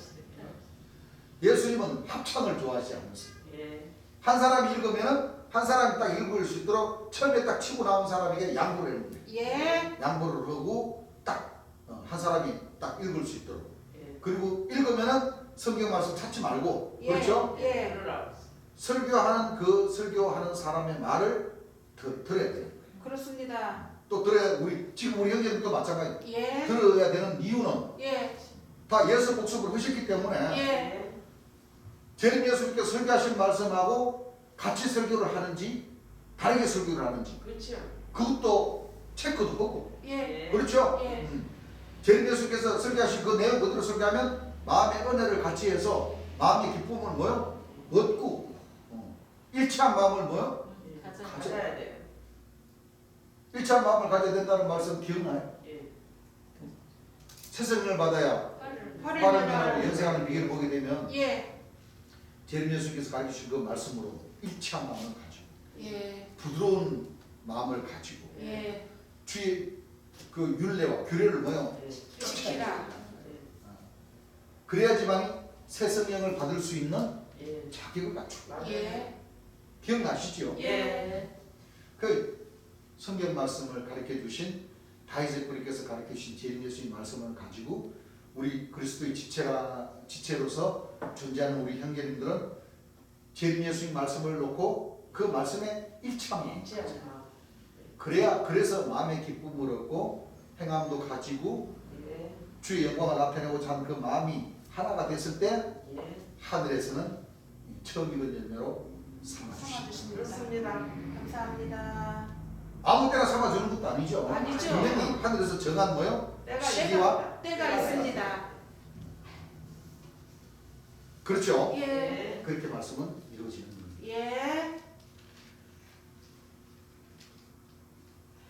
예수님은 합창을 좋아하지 않으세요. 예. 한 사람이 읽으면은 한 사람이 딱 읽을 수 있도록 처음에 딱 치고 나온 사람에게 양보를 해야 돼요. 예. 양보를 하고 딱 한 사람이 딱 읽을 수 있도록. 예. 그리고 읽으면은 성경 말씀 찾지 말고 예. 그렇죠? 예. 들으라. 설교하는 그 설교하는 사람의 말을 들어야 돼요. 그렇습니다. 또 들어야 지금 우리 형제들도 마찬가지. 예. 들어야 되는 이유는 예. 다 예수 복습을 하셨기 때문에 예. 재림 예수님께서 설교하신 말씀하고 같이 설교를 하는지 다르게 설교를 하는지 그렇죠. 그것도 체크도 하고 예. 그렇죠? 예. 재림 예수님께서 설교하신 그 내용 그대로 설교하면 마음의 은혜를 같이 해서 마음의 기쁨을 뭐요? 얻고 일치한 마음을 뭐요? 가져야 돼요. 일치한 마음을 가져야 된다는 말씀 기억나요? 예. 새 생명을 받아야 화를 화를 내라. 내고 연생하는 비결을 보게 되면 예. 재림 예수님께서 가르치신 그 말씀으로 일치한 마음을 가지고 예. 부드러운 마음을 가지고 예. 주의 그 율례와 규례를 뭐요? 예. 지키라. 그래야지만 새 성령을 받을 수 있는 예. 자격을 갖추고 예. 기억나시죠? 예. 그 성경 말씀을 가르쳐 주신 다윗의 뿌리께서 가르쳐 주신 재림 예수님 말씀을 가지고 우리 그리스도의 지체로서 존재하는 우리 형제님들은 재림 예수님 말씀을 놓고 그 말씀에 일치합니다. 그래서 마음의 기쁨을 얻고 행함도 가지고 예. 주의 영광을 나타내고자 하는 그 마음이 하나가 됐을 때 예. 하늘에서는 처음 익은 열매로 삼아주십니다. 그렇습니다. 감사합니다. 아무 때나 삼아주는 것도 아니죠. 아니죠. 분명히 하늘에서 정한 뭐요? 시기와 때가 있습니다. 그렇죠. 예. 그렇게 말씀은 이루어지는 겁니다. 예.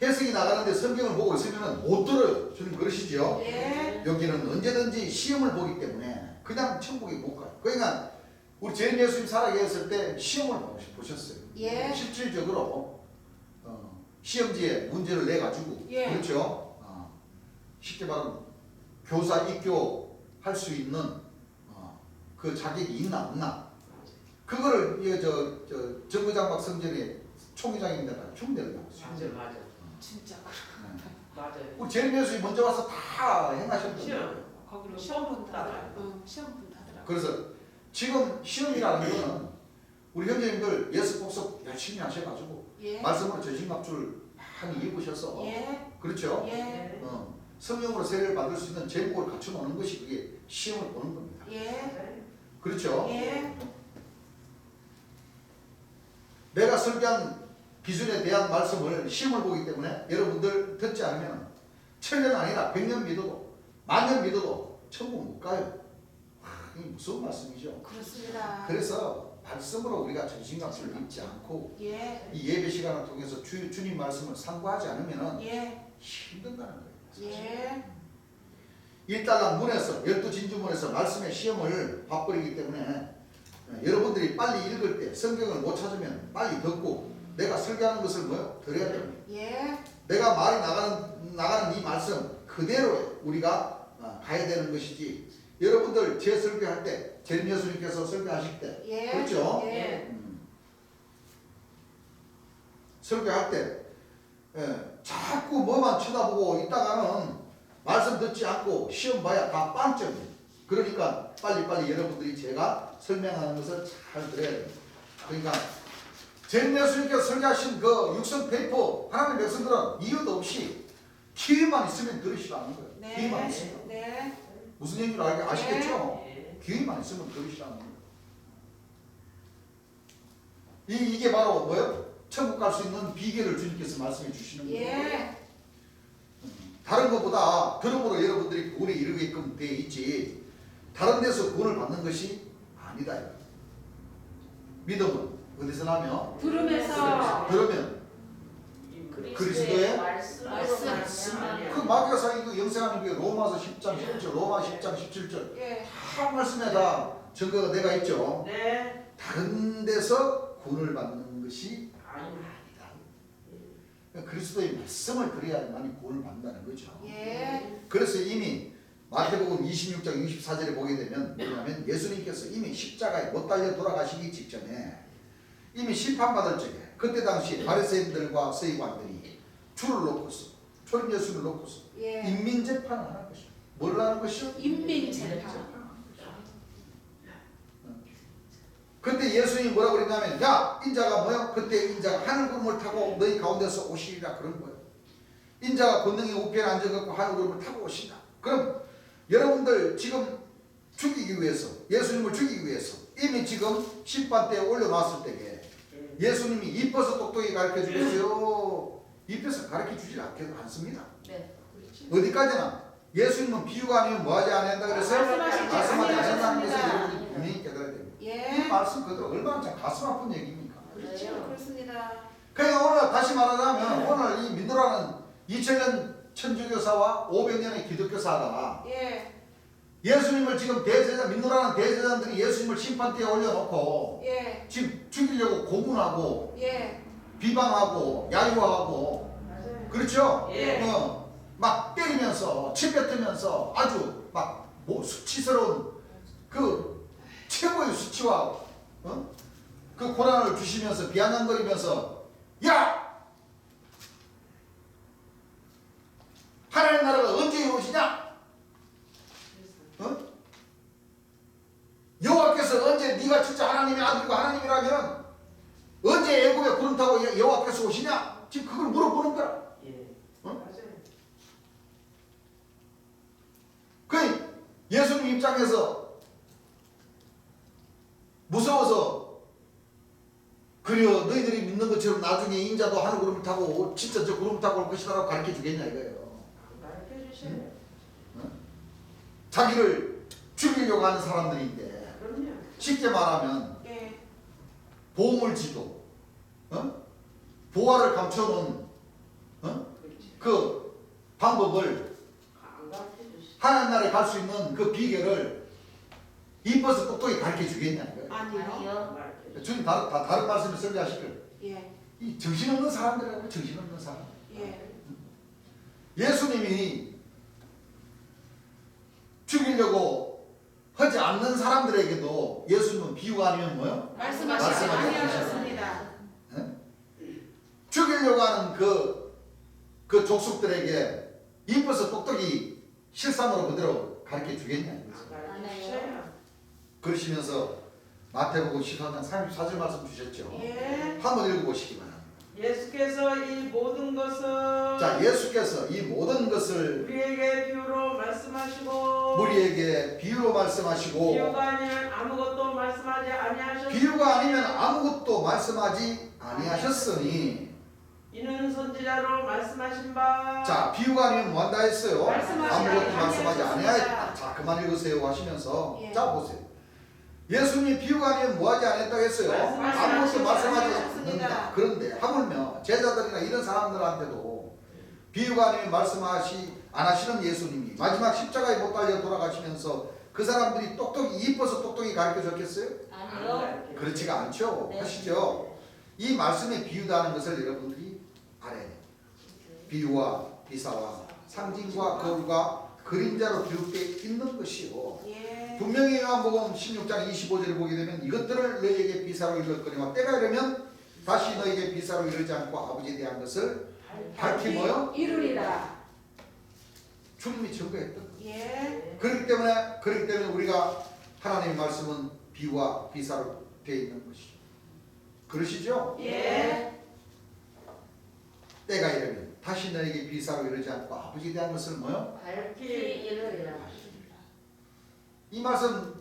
해석이 나가는데 성경을 보고 있으면 못 들어요. 주님 그러시죠. 예. 여기는 언제든지 시험을 보기 때문에 그냥 천국에 못 가요. 그러니까 우리 재림 예수님 살아계셨을 때 시험을 보셨어요. 예. 실질적으로 시험지에 문제를 내 가지고 예. 그렇죠. 쉽게 말하면 교사 입교 할 수 있는 그 자격이 있나 없나 그거를 정거장막 성전에 총회장인데다가 흉내를 내고 있어요. 맞아. 진짜. 맞아요. 우리 재림 예수님 먼저 와서 다 행하셨거든요. 시험. 거기로 시험 시험 본다. 본다더라. 시험 본다더라. 그래서 지금 시험이라는 거는 우리 형제님들 예수 복습 열심히 하셔가지고 예. 말씀으로 전신갑주를 많이 입으셔서 예. 그렇죠. 예. 성령으로 세례를 받을 수 있는 제목을 갖춰놓는 것이 그게 시험을 보는 겁니다. 예. 그렇죠. 예. 내가 설교한 기준에 대한 말씀을 시험을 보기 때문에 여러분들 듣지 않으면 천년 아니라 100년 믿어도 만년 믿어도 천국 못 가요. 이게 무서운 말씀이죠. 그렇습니다. 그래서 말씀으로 우리가 전신갑주를 입지 않고 예. 이 예배 시간을 통해서 주님 말씀을 상고하지 않으면 예. 힘든다는 거예요. 예. 일단락 문에서 12진주문에서 말씀의 시험을 받버리기 때문에 여러분들이 빨리 읽을 때 성경을 못 찾으면 빨리 듣고 내가 설교하는 것을 뭐요? 들어야 됩니다. 예. 내가 말이 나가는 이 말씀 그대로 우리가 가야 되는 것이지. 여러분들 제 설교할 때 재림 예수님께서 설교하실 때 예. 그렇죠? 예. 설교할 때 자꾸 뭐만 쳐다보고 있다가는 말씀 듣지 않고 시험 봐야 다 빵점이에요. 그러니까 빨리빨리 여러분들이 제가 설명하는 것을 잘 들어야 됩니다. 그러니까 재림 예수님께서 설교하신 그 육성 페이퍼 하나님의 백성들은 이유도 없이 기회만 있으면 들으시라는 거예요. 네. 기회만 있으면. 네. 무슨 얘기인지 아시겠죠? 예. 기회만 있으면 들으시라는 거예요. 이게 바로 뭐예요? 천국 갈 수 있는 비결을 주님께서 말씀해 주시는 거예요. 예. 다른 것보다 들음으로 여러분들이 구원에 이르게끔 되어 있지 다른 데서 구원을 받는 것이 아니다. 믿음은 어디서 나며? 들으면서. 들으면 그리스도의 말씀으로 말씀. 말미암아. 그 마귀가 그 영생하는 게 로마서 10장 17절, 로마 10장 17절 예. 다 말씀에 다 증거가 내가 있죠. 네. 다른 데서 구원을 받는 것이 아닙니다. 아니다. 그리스도의 말씀을 들어야만이 구원을 받는다는 거죠. 예. 그래서 이미 마태복음 26장 64절에 보게 되면 뭐냐면 예수님께서 이미 십자가에 못 달려 돌아가시기 직전에 이미 심판받을 적에 그때 당시 바리새인들과 서기관들이 줄을 놓고서 초림 예수를 놓고서 예. 인민재판을 하는 것이요. 뭘 하는 것이요? 인민재판. 그때 예수님이 뭐라고 그랬냐면 야 인자가 뭐야? 그때 인자가 하늘 구름을 타고 너희 가운데서 오시리라 그런 거예요. 인자가 권능의 우편에 앉아갖고 하늘 구름을 타고 오신다. 그럼 여러분들 지금 죽이기 위해서 예수님을 죽이기 위해서 이미 지금 심판대에 올려놨을 때에 예수님이 이뻐서 똑똑히 가르쳐 주겠어요? 이뻐서 가르쳐 주지 않습니다. 네. 어디까지나 예수님은 비유가 아니면 뭐하지 않는다 그랬어요? 말씀하시지 말씀하지 않는다는 것을 아니하셨습니다. 여러분이 분명히 깨달아야 됩니다. 이 예. 말씀 그대로 얼마나 참 가슴 아픈 얘기입니까? 그렇죠. 그렇습니다. 그러니까 오늘 다시 말하자면 오늘 이 민도라는 2000년 천주교사와 500년의 기독교사가 예. 예수님을 지금 대제자 민노라는 대제자들이 예수님을 심판대에 올려놓고 예. 지금 죽이려고 고문하고 예. 비방하고 야유하고 맞아요. 그렇죠? 예. 막 때리면서 침뱉으면서 아주 막 수치스러운 그 최고의 수치와 그 고난을 주시면서 비아냥거리면서 야! 하나님 나라가 언제 이루어지냐? 여호와께서 언제 네가 진짜 하나님의 아들이고 하나님이라면 언제 애굽에 구름 타고 여호와께서 오시냐? 지금 그걸 물어보는 거야. 예. 어? 맞아요. 그 예수님 입장에서 무서워서 그려 너희들이 믿는 것처럼 나중에 인자도 하늘 구름을 타고 진짜 저 구름 타고 올 것이라고 가르쳐 주겠냐 이거예요. 가르쳐 주셔요. 자기를 죽이려고 하는 사람들인데 그럼요. 쉽게 말하면 예. 보물지도 보화를 감춰놓은 그렇지. 그 방법을 안 가르쳐 주시. 하나님 나라에 갈 수 있는 그 비결을 이뻐서 똑똑히 가르쳐 주겠냐 이거예요. 아니요. 가르쳐 주시. 주님 다른 말씀을 설교하실 거예요. 예. 이 정신없는 사람들이라고 정신없는 사람. 예. 예수님이 죽이려고 하지 않는 사람들에게도 예수님은 비유가 아니면 뭐요? 말씀하시지 말씀하시지 아니하셨습니다. 죽이려고 하는 그 족속들에게 이뻐서 똑똑히 실상으로 그대로 가르쳐 주겠냐 이거죠. 안 가르쳐 주셔요. 그러시면서 마태복음 14장 34절 말씀 주셨죠. 예. 한번 읽어보시기 바랍니다. 예수께서 이 모든 것을 자, 예수께서 이 모든 것을 우리에게 비유로 말씀하시고 우리에게 비유로 말씀하시고 비유가 아니면 아무것도 말씀하지 아니하셨으니 비유가 아니면 아무것도 말씀하지 아니하셨으니 이는 선지자로 말씀하신 바 자, 비유가 아니면 뭐 한다 했어요? 말씀하지 아무것도 말씀하지 아니하셨습니다. 아니하였다. 자, 그만 읽으세요 하시면서 예. 자, 보세요. 예수님이 비유가 아니면 뭐 하지 않았다고 했어요? 말씀하지 아무것도 말씀하지 아니하셨습니다. 않는다. 그런데 하물며 제자들이나 이런 사람들한테도 비유가 아니면 말씀하시 안 하시는 예수님이 마지막 십자가에 못 달려 돌아가시면서 그 사람들이 똑똑히 이뻐서 똑똑히 가르쳐 줬겠어요? 아니요. 그렇지가 않죠. 네. 하시죠. 이 말씀에 비유다는 것을 여러분들이 알아야 돼요. 비유와 비사와 상징과 거울과 그림자로 기록되어 있는 것이요. 예. 분명히 요한복음 16장 25절을 보게 되면 이것들을 너희에게 비사로 이룰거니와 때가 이르면 다시 너희에게 비사로 이르지 않고 아버지에 대한 것을 밝히 뭐요? 이루리라. 주님이 증거했던 거예요. 예. 그렇기 때문에 우리가 하나님의 말씀은 비유와 비사로 되어 있는 것이죠. 그러시죠? 예. 때가 이르면 다시 너에게 비사로 이르지 않고 아버지에 대한 것을 뭐요? 밝히 이루리라. 이 말씀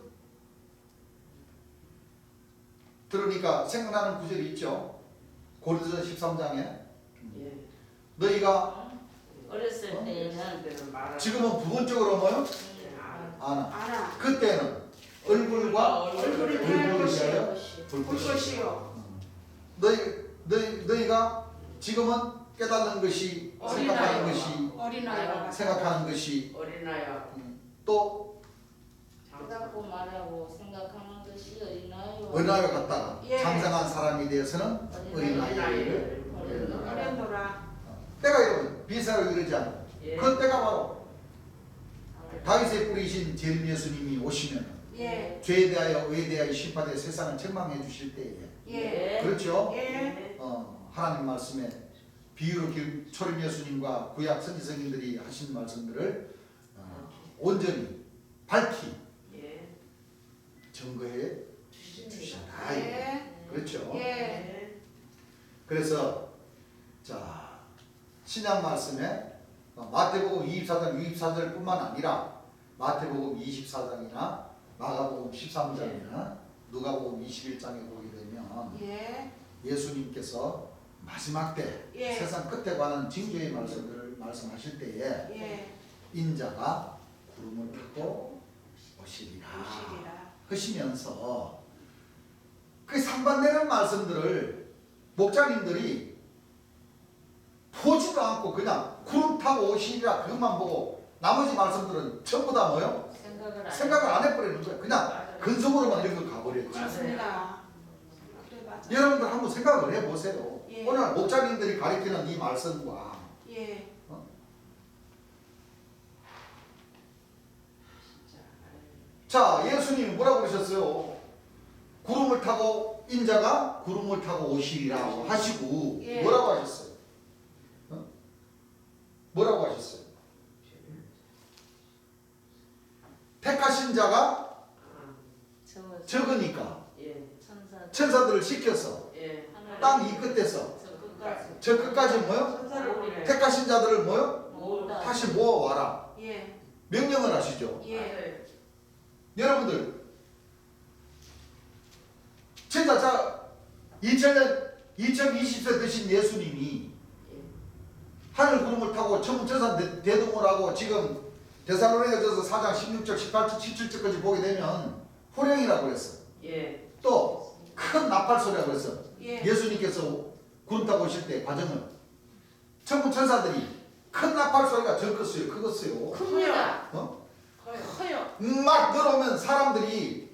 들으니까 생각나는 구절이 있죠. 고린도서 13장에 예. 너희가 어렸을 때는 지금은 부분적으로 뭐요? 아나. 아나. 그때는 얼굴과 얼굴을 대할 것이요. 볼 볼 것이요. 너희가 지금은 깨닫는 것이 생각하는 것이 어린아이와 생각하는 것이 어린아이와 또 깨닫고 말하고 생각하는 것이 어린아이와 어린아이와 같다가 예. 장성한 사람이 되어서는 어린아이를 어린아이를 어린노라. 때가 이르면 비사로 이르지 않고 예. 그 때가 바로 다윗의 뿌리신 재림 예수님이 오시면 예. 죄에 대하여 의에 대하여 심판에 세상을 책망해 주실 때에 예. 그렇죠? 예. 하나님 말씀에 비유로 초림 예수님과 구약 선지성인들이 하신 말씀들을 온전히 밝히 예. 증거해 주신다. 예. 그렇죠? 예. 그래서 자 신약 말씀에 마태복음 24장 64절뿐만 아니라 마태복음 24장이나 마가복음 13장이나 누가복음 21장에 보게 되면 예. 예수님께서 마지막 때 예. 세상 끝에 관한 징조의 말씀들을 말씀하실 때에 예. 인자가 구름을 타고 오시리라 오시리라. 하시면서 그 상반되는 말씀들을 목자님들이 보지도 않고 그냥 구름 타고 오시리라 그것만 보고 나머지 말씀들은 전부 다 뭐요? 생각을 안 해버리는 거예요. 그냥 근성으로만 읽어 가버렸죠. 맞습니다. 그래 맞아. 여러분들 한번 생각을 해보세요. 예. 오늘 목자님들이 가르치는 이 말씀과 예. 자 예수님이 뭐라고 그러셨어요? 구름을 타고 인자가 구름을 타고 오시리라고 하시고 예. 뭐라고 하셨어요? 뭐라고 하셨어요? 택하신 자가 적으니까 예. 천사들을 시켜서 예. 땅 이 끝에서 저 끝까지 뭐요? 천사를 보내. 택하신 자들을 뭐요? 모으다. 다시 모아와라 예. 명령을 하시죠. 예. 여러분들 진짜 자 2020세 되신 예수님이 하늘 구름을 타고 천문천사 대동을 하고 지금 데살로니가전서 4장 16절 18절 17절까지 보게 되면 호령이라고 그랬어. 예. 또 큰 나팔 소리라고 그랬어. 예. 예수님께서 구름 타고 오실 때 과정을 천문천사들이 큰 나팔 소리가 적었어요. 그것어요. 큽니다. 커요. 커요. 막 들어오면 사람들이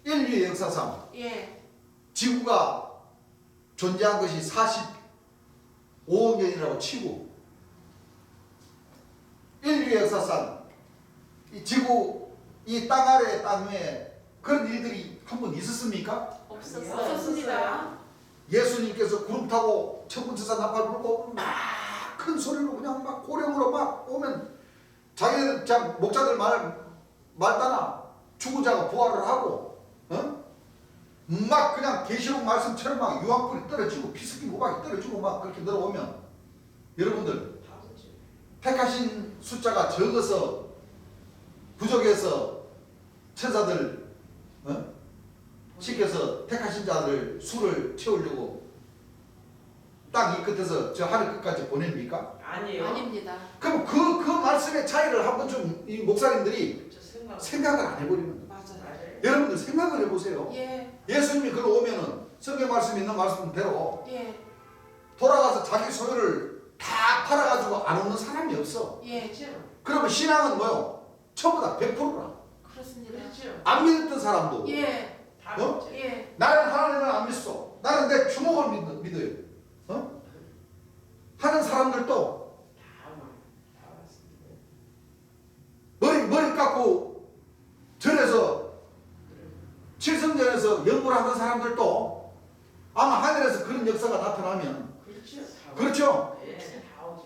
인류의 역사상 예. 지구가 존재한 것이 45억 년이라고 치고 인류의 역사상 이 지구 이 땅 아래 땅 위에 그런 일들이 한 번 있었습니까? 없었습니다. 예수님께서 구름 타고 천문천사 나팔 불고 막 큰 소리로 그냥 막 고령으로 막 오면 자기들 참 목자들 말 따나 죽은 자가 부활을 하고 막 그냥 계시록 말씀처럼 막 유황불이 떨어지고 피스기 모박이 떨어지고 막 그렇게 들어오면 여러분들 택하신 숫자가 적어서 부족해서 천사들 시켜서 택하신 자들 수를 채우려고 땅 이 끝에서 저 하늘 끝까지 보냅니까? 아니요. 아닙니다. 그럼 그 말씀의 차이를 한번 좀 이 목사님들이 저 생각을 안 해버리는 거예요. 맞아요. 여러분들 생각을 해보세요. 예. 예수님이 그러 오면은 성경 말씀 있는 말씀대로 예. 돌아가서 자기 소유를 다 팔아가지고 안 오는 사람이 없어. 예. 그러면 신앙은 뭐요? 전부 다 100%라. 그렇습니다. 그렇죠. 안 믿었던 사람도 예. 다 어? 그렇죠. 예. 나는 하나님을 안 믿어. 나는 내 주먹을 믿어요. 어? 하는 사람들도 다 왔습니다. 머리 깎고 절에서 칠성전에서 연구를 하는 사람들도 아마 하늘에서 그런 역사가 나타나면 그렇죠. 다 그렇죠? 예, 다 오죠.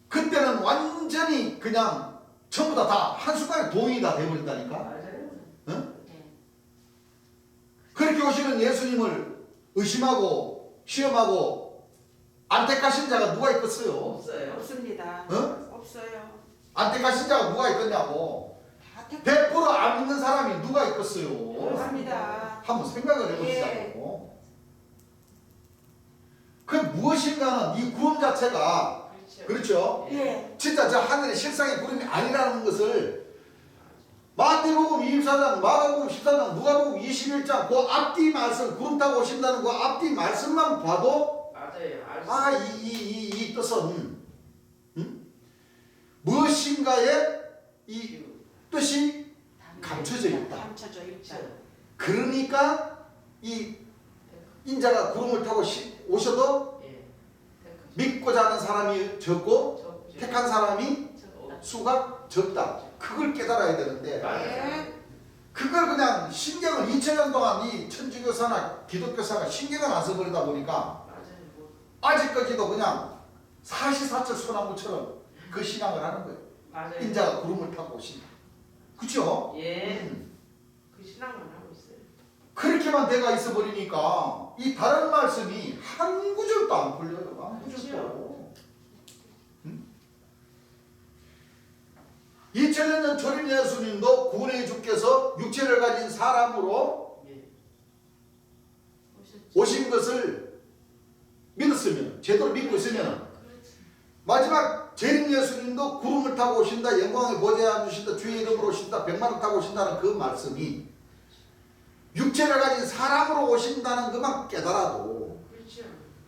그때는 완전히 그냥 전부 다 한순간에 동의가 다 돼버린다니까. 맞아요. 응? 예. 그렇게 오시는 예수님을 의심하고 시험하고 안 택하신 자가 누가 있겠어요? 없어요. 없습니다. 어? 없어요. 안 택하신 자가 누가 있겠냐고. 다 택. 100%안 믿는 사람이 누가 있겠어요? 그렇습니다. 한번 생각을 해보시자고. 그 무엇인가는 이 구름 자체가 그렇죠. 그렇죠? 예. 진짜 저 하늘의 실상의 구름이 아니라는 것을 마태복음 24장, 마가복음 14장, 누가복음 21장 그 앞뒤 말씀, 구름 타고 오신다는 그 앞뒤 말씀만 봐도 맞아요. 알수 아, 이 뜻은 무엇인가의 이 뜻이 감춰져 있다. 감춰져 있다. 그러니까 이 인자가 구름을 타고 오셔도 예. 믿고자 하는 사람이 적고 적죠. 택한 사람이 적다. 수가 적다. 그걸 깨달아야 되는데 예. 그걸 그냥 신경을 2000년 동안 이 천주교사나 기독교사가 신경을 안 써버리다 보니까 맞아요. 뭐, 아직까지도 그냥 사시사철 소나무처럼 그 신앙을 하는 거예요. 맞아요. 인자가 구름을 타고 오신다. 그죠? 예. 그 신앙만 하고 있어요. 그렇게만 돼가 있어 버리니까 이 다른 말씀이 한 구절도 안 풀려요. 한 구절도. 2000년 전 초림 예수님도 구원의 주께서 육체를 가진 사람으로 예. 오신 것을 믿었으면, 제대로 믿고 있으면 마지막 재림 예수님도 구름을 타고 오신다, 영광의 보좌에 앉으신다, 주의 이름으로 오신다, 백마를 타고 오신다는 그 말씀이 육체를 가진 사람으로 오신다는 것만 깨달아도 그렇죠.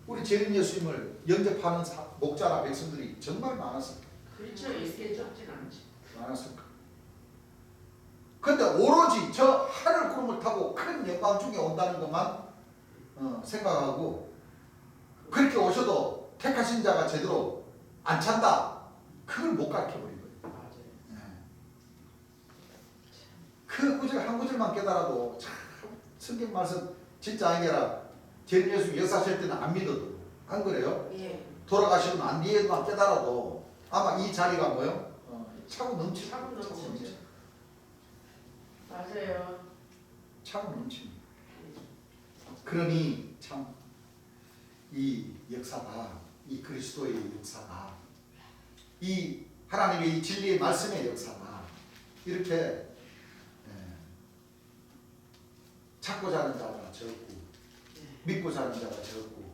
우리 재림 예수님을 영접하는 목자나 백성들이 정말 많았습니다. 그렇죠. 이게 적진 않지. 많았을까? 근데 오로지 저 하늘 구름을 타고 큰 영광 중에 온다는 것만 생각하고 그렇게 오셔도 택하신 자가 제대로 안 찬다. 그걸 못 가르쳐버린 거예요. 맞아요. 그 구절 한 구절만 깨달아도 참 성경 말씀 진짜 아니라 재림 예수 역사하실 때는 안 믿어도 안 그래요? 예. 돌아가시고 난 뒤에만 깨달아도 아마 이 자리가 뭐요? 차고 넘치죠. 차고 넘치죠. 맞아요. 차고 넘칩니다. 그러니 참 이 역사가 이 그리스도의 역사가 이 하나님의 이 진리의 말씀의 역사가 이렇게 찾고자 하는 자가 적고 믿고자 하는 자가 적고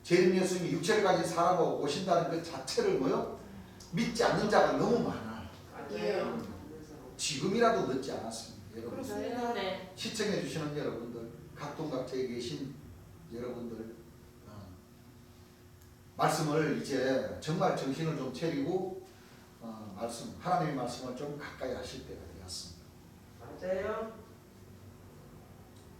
재림 예수님이 육체를 가진 사람하고 오신다는 그 자체를 뭐요? 믿지 않는 자가 너무 많아. 맞아요. 지금이라도 늦지 않았습니다. 여러분 그렇습니다. 네. 시청해 주시는 여러분들 각동각지에 계신 여러분들 말씀을 이제 정말 정신을 좀 차리고 말씀 하나님의 말씀을 좀 가까이 하실 때가 되었습니다. 맞아요.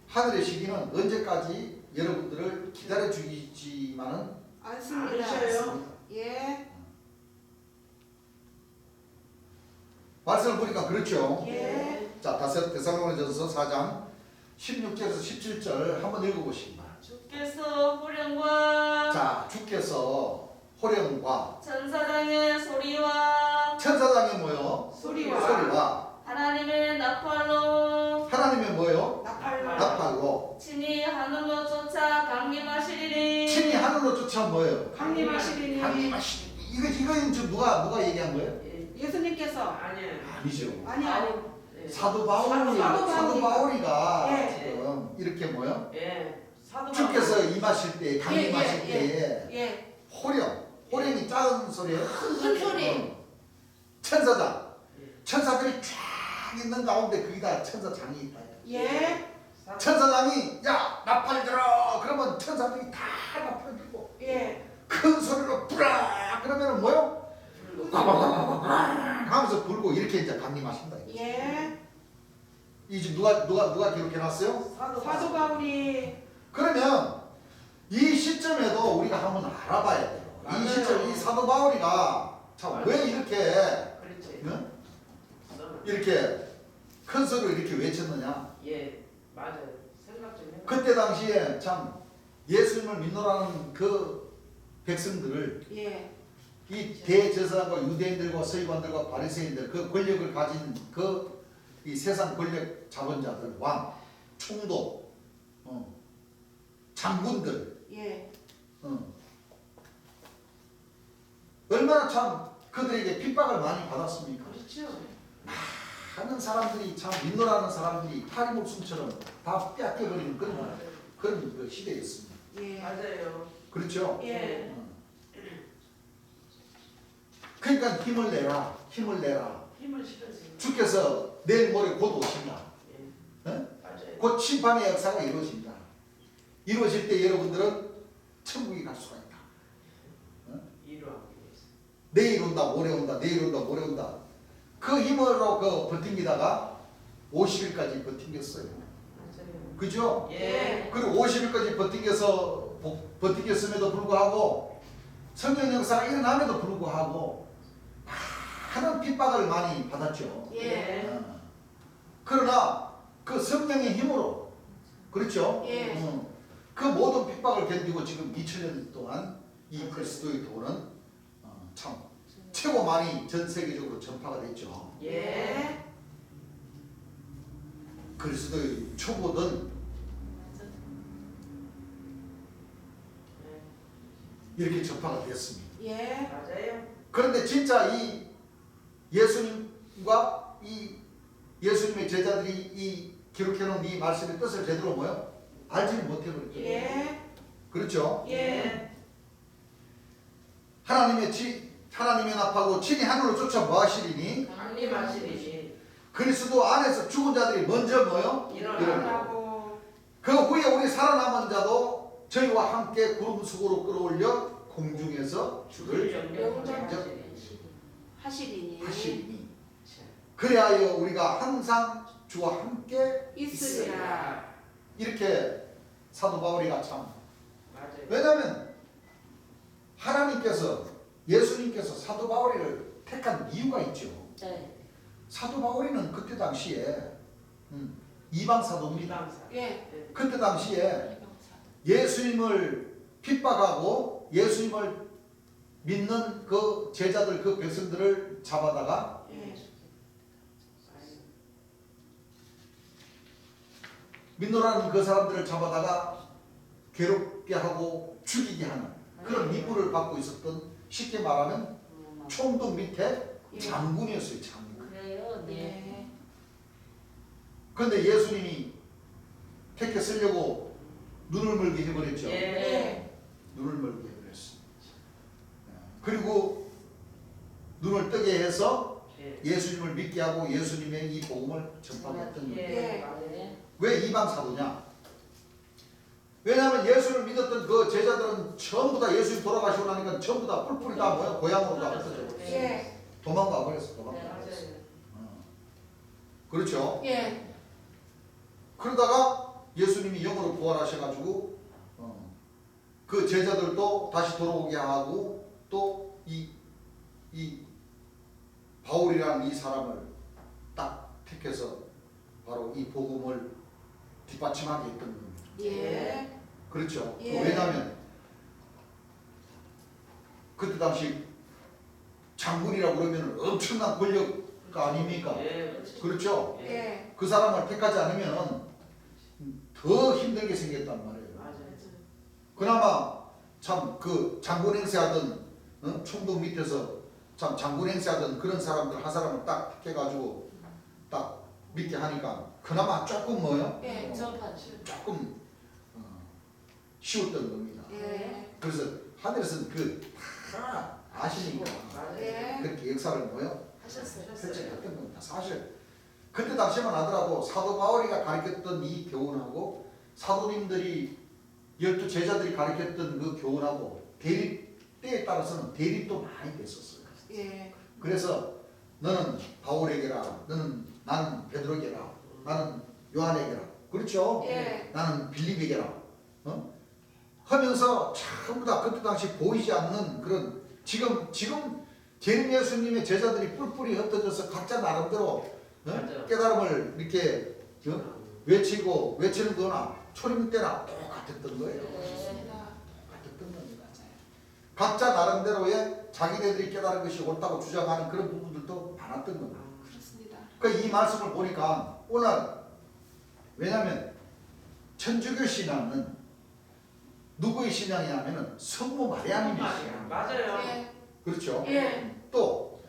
하늘의 시기는 언제까지 여러분들을 기다려 주지만은 않습니다. 않으셔요. 예. 말씀을 보니까 그렇죠. 예. 자, 데살로니가전서 4장 16절에서 17절 한번 읽어보시기 바랍니다. 주께서 호령과 자, 주께서 호령과 천사장의 소리와 천사장의 뭐요? 소리와 하나님의 나팔로 하나님의 뭐요? 나팔로 나팔로 친히 하늘로 쫓아 강림하시리니 친히 하늘로 쫓아 뭐예요? 강림하시리니 강림하시니 이거 지금 누가 얘기한 거예요? 예. 예수님께서 아니에요. 아니죠. 아니요. 예. 사도 바울이 사도 사도 바울이가 예. 지금 이렇게 뭐요? 예. 사도 주께서 임하실 때 강림하실 때에 예. 호령이 작은 소리예요. 큰 소리. 천사장 예. 천사들이 쫙 있는 가운데 거기다 천사장이 있다. 예. 천사장이 야 나팔 들어 그러면 천사들이 다 나팔 들고 예. 큰 소리로 불어 그러면은 뭐요? 하면서 불고 이렇게 이제 강림하신다. 예. 이제 누가 기록해놨어요? 사도 바울이. 그러면 이 시점에도 우리가 한번 알아봐야 돼요. 이 맞아요. 시점 이 사도 바울이가 참 왜 이렇게 그렇지. 응? 이렇게 큰 소리로 이렇게 외쳤느냐? 예, 맞아요. 생각 좀 해. 그때 당시에 참 예수님을 믿노라는 그 백성들을 예. 이 대제사장과 유대인들과 서기관들과 바리새인들 그 권력을 가진 그 이 세상 권력 자본자들 왕 총독 장군들 예. 얼마나 참 그들에게 핍박을 많이 받았습니까? 그렇죠. 많은 사람들이 참 믿노라는 사람들이 파리 목숨처럼 다 뺏겨버리는 그런 그 시대였습니다. 예. 맞아요. 그렇죠? 예. 그러니까 힘을 내라, 힘을 내라. 힘을 실어주는. 주께서 내일 모레 곧 오신다. 예. 어? 맞아요. 곧 심판의 역사가 이루어진다. 이루어질 때 여러분들은 천국에 갈 수가 있다. 이루하기 위해서. 내일 온다, 모레 온다, 내일 온다, 모레 온다. 그 힘으로 버팅기다가 50일까지 버팅겼어요. 맞아요. 그죠? 예. 그리고 50일까지 버팅겼음에도 불구하고 성령 역사가 일어남에도 불구하고 많은 핍박을 많이 받았죠. 예. 그러나 그 성령의 힘으로 그렇죠? 예. 그 모든 핍박을 견디고 지금 2000년 동안 이 그리스도의 도는 참 최고 많이 전 세계적으로 전파가 됐죠. 예. 그리스도의 초보든 이렇게 전파가 됐습니다. 예. 맞아요. 그런데 진짜 이 예수님과 이 예수님의 제자들이 이 기록해놓은 이 말씀의 뜻을 제대로 뭐요? 알지는 못해버렸죠. 예. 그렇죠? 예. 하나님의 nap하고 친히 하늘로 쫓아 뭐 하시리니? 강림하시리니 그리스도 안에서 죽은 자들이 먼저 뭐요? 일어나고. 그 후에 우리 살아남은 자도 저희와 함께 구름 속으로 끌어올려 공중에서 주를 하시리니. 하시리니 그리하여 우리가 항상 주와 함께 있으리라. 이렇게 사도 바울이가 참 맞아요. 왜냐하면 하나님께서 예수님께서 사도 바울이를 택한 이유가 있죠. 네. 사도 바울이는 그때 당시에 이방 사도입니다. 이방사. 예. 그때 당시에 예수님을 핍박하고 예수님을 믿는 그 제자들 그 백성들을 잡아다가 예. 믿노라는 그 사람들을 잡아다가 괴롭게 하고 죽이게 하는 그런 임무를 받고 있었던 쉽게 말하면 총독 밑에 예. 장군이었어요. 장군. 그래요. 네. 예. 그런데 예수님이 택해 쓰려고 눈을 멀게 해버렸죠. 예. 예. 눈을 멀게 해버렸어. 그리고 눈을 뜨게 해서 예. 예수님을 믿게 하고 예수님의 이 복음을 전파했던 거예요. 예. 맞아요. 왜 이방 사도냐? 왜냐하면 예수를 믿었던 그 제자들은 전부 다 예수님 돌아가시고 나니까 전부 다 뿔뿔이 다 뭐야? 고향으로 다 흩어져. 예. 도망가 버렸어. 네, 도망가 버렸어. 맞아요. 그렇죠? 예. 그러다가 예수님이 영으로 부활하셔가지고 그 제자들도 다시 돌아오게 하고 또 이 바울이라는 이 사람을 딱 택해서 바로 이 복음을 뒷받침하게 했던 겁니다. 예. 그렇죠? 예. 왜냐하면 그때 당시 장군이라고 그러면 엄청난 권력가 아닙니까? 예. 그렇죠? 예. 그 사람을 택하지 않으면 더 힘들게 생겼단 말이에요. 맞아요. 그나마 참 그 장군 행세하던 총독 밑에서 참 장군 행세하던 그런 사람들 한 사람을 딱 택해가지고 딱 믿게 하니까 그나마 조금 뭐요? 예. 조금 쉬웠던 겁니다. 예. 그래서 하늘에서는 그 다 아시니까 맞아요. 예. 그렇게 역사를 뭐요? 하셨어요. 펼쳐갔던 겁니다. 사실 그때 당시만 하더라도 사도 바울이가 가르쳤던 이 교훈하고 사도님들이 12 제자들이 가르쳤던 그 교훈하고 때에 따라서는 대립도 많이 됐었어요. 예. 그래서 너는 바울에게라, 나는 베드로에게라, 나는 요한에게라, 그렇죠? 예. 나는 빌립에게라, 하면서 전부 다 그때 당시 보이지 않는 그런 지금 재림 예수님의 제자들이 뿔뿔이 흩어져서 각자 나름대로 맞아요. 깨달음을 이렇게 외치고 외치는 거나 초림 때나 똑같았던 거예요. 똑같았던 겁니다. 각자 나름대로의 자기네들이 깨달은 것이 옳다고 주장하는 그런 부분들도 많았던 겁니다. 그렇습니다. 그러니까 이 말씀을 보니까 오늘 왜냐하면 천주교 신앙은 누구의 신앙이냐면은 성모 마리아님의 신앙. 맞아요. 예. 그렇죠? 예. 또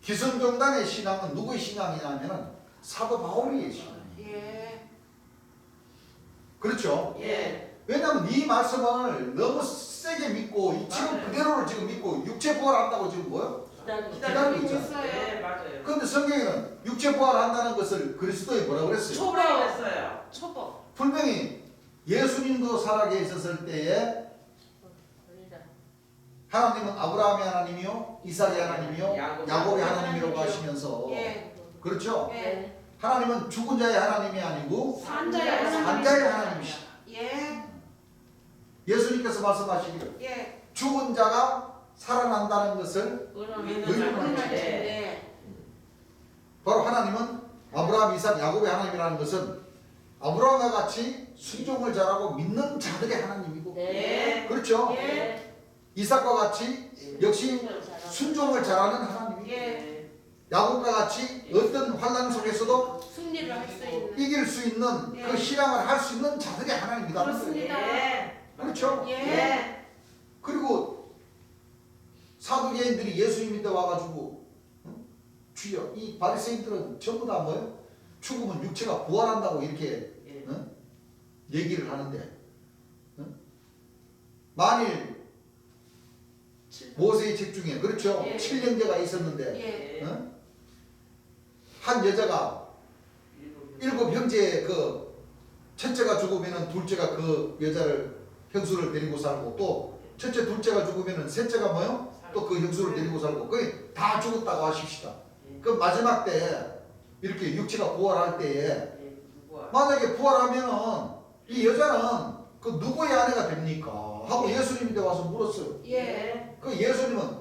기성종단의 신앙은 누구의 신앙이냐면은 사도 바울의 신앙이에요. 예. 그렇죠? 예. 왜냐하면 이 말씀을 너무 세게 믿고 지금 맞아요. 그대로를 지금 믿고 육체 부활한다고 지금 뭐요? 기다리고 있잖아요. 있어요. 예, 맞아요. 그런데 성경에는 육체 부활한다는 것을 그리스도에 뭐라고 그랬어요? 초라했어요. 초보. 분명히 예수님도 살아계셨을 때에 하나님은 아브라함의 하나님이요 이삭의 하나님이요 야곱의 하나님이라고 하시면서 예. 그렇죠? 예. 하나님은 죽은 자의 하나님이 아니고 산자의 산자의 하나님이시다. 예. 예수님께서 말씀하시기를 예. 죽은 자가 살아난다는 것을 믿는 자들. 예. 바로 하나님은 아브라함, 이삭, 야곱의 하나님이라는 것은 아브라함과 같이 순종을 잘하고 믿는 자들의 하나님이고 예. 그렇죠? 예. 이삭과 같이 역시 순종을 잘하는 하나님이고 예. 야곱과 같이 어떤 환난 속에서도 승리를 할 수 있는. 이길 수 있는 그 예. 신앙을 할 수 있는 자들의 하나님이다. 그렇습니다. 예. 그렇죠? 예. 그리고 사두개인들이 예수님인데 와가지고 주여 이 바리새인들은 전부 다 뭐예요? 죽으면 육체가 부활한다고 이렇게 예. 얘기를 하는데 만일 모세의 책 중에 그렇죠? 예. 7형제가 있었는데 예. 한 여자가 7형제의 그 첫째가 죽으면은 둘째가 그 여자를 형수를 데리고 살고 또 첫째 둘째가 죽으면은 셋째가 뭐요? 또 그 형수를 데리고 살고 거의 다 죽었다고 하십시다. 그 마지막 때 이렇게 육체가 부활할 때에 만약에 부활하면은 이 여자는 그 누구의 아내가 됩니까? 하고 예수님한테 와서 물었어요. 예. 그 예수님은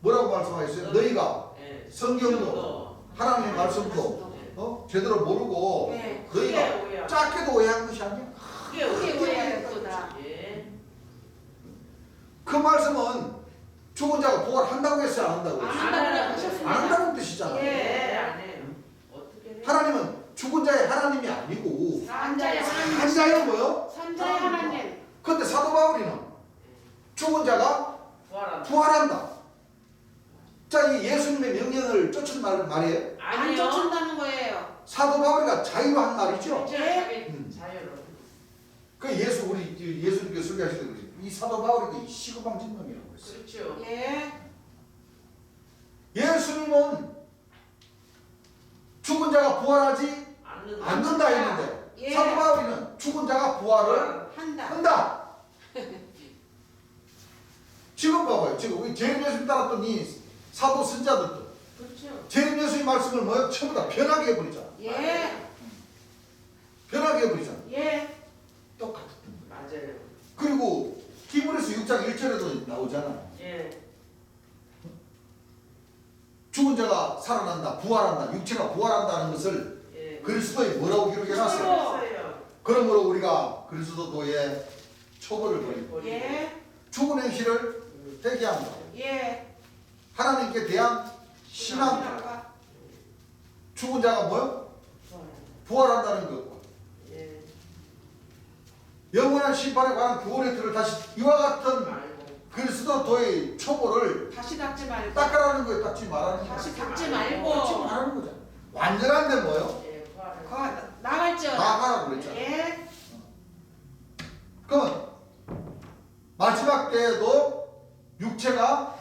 뭐라고 말씀하셨어요? 너희가 성경도 하나님의 말씀도 제대로 모르고 예. 너희가 작게도 오해한 것이 아니야. 그게 오해였구나. 그 말씀은 죽은 자가 부활한다고 했어요? 안 한다고 했어요? 안 한다고 하셨습니다. 안 한다는 뜻이잖아요. 예. 안 해요. 어떻게 해요? 하나님은 죽은 자의 하나님이 아니고 산자의 하나님. 산자의 뭐요? 산자의 하나님. 그런데 사도 바울이는 죽은 자가 부활한다. 자, 이 예수님의 명령을 쫓은 말이에요. 안 쫓는다는 거예요. 사도 바울이가 자유한 말이죠. 자유로. 그 우리 예수님께서 소개하시던 이 사도 바울이 이 시급방진 놈이라고 했어요. 그렇죠. 예. 예수님은 죽은 자가 부활하지 않는다 했는데 예. 사도 바울이는 죽은 자가 부활을 한다. 지금 봐봐요. 지금 우리 재림 예수님 따랐던 이 사도 선자들도 그렇죠. 재림 예수님 말씀을 뭐요? 전부 다 변하게 해버리잖아. 예. 변하게 해버리잖아. 예. 똑같은 거예요. 맞아요. 그리고 히브리서 6장 1절에도 나오잖아요. 예. 죽은 자가 살아난다, 부활한다, 육체가 부활한다는 것을 예. 그리스도에 뭐라고 기록해놨어요? 그랬어요. 그러므로 우리가 그리스도의 초벌을 버리고 예. 죽은 행실을 회개한다. 예. 하나님께 대한 신앙. 죽은 자가 뭐요? 부활한다는 것과 예. 영원한 심판에 관한 구원의 틀을 다시 이와 같은 말고. 그리스도의 초벌을 다시 닦지 말고. 닦아라는 거예요. 닦지 말라는 거예요. 다시 닦지 닦지 말고. 말라는 거잖아. 완전한데 뭐요? 예. 부활을. 나갈지어다. 나가라고 그랬잖아. 예. 그러면 마지막 때에도 육체가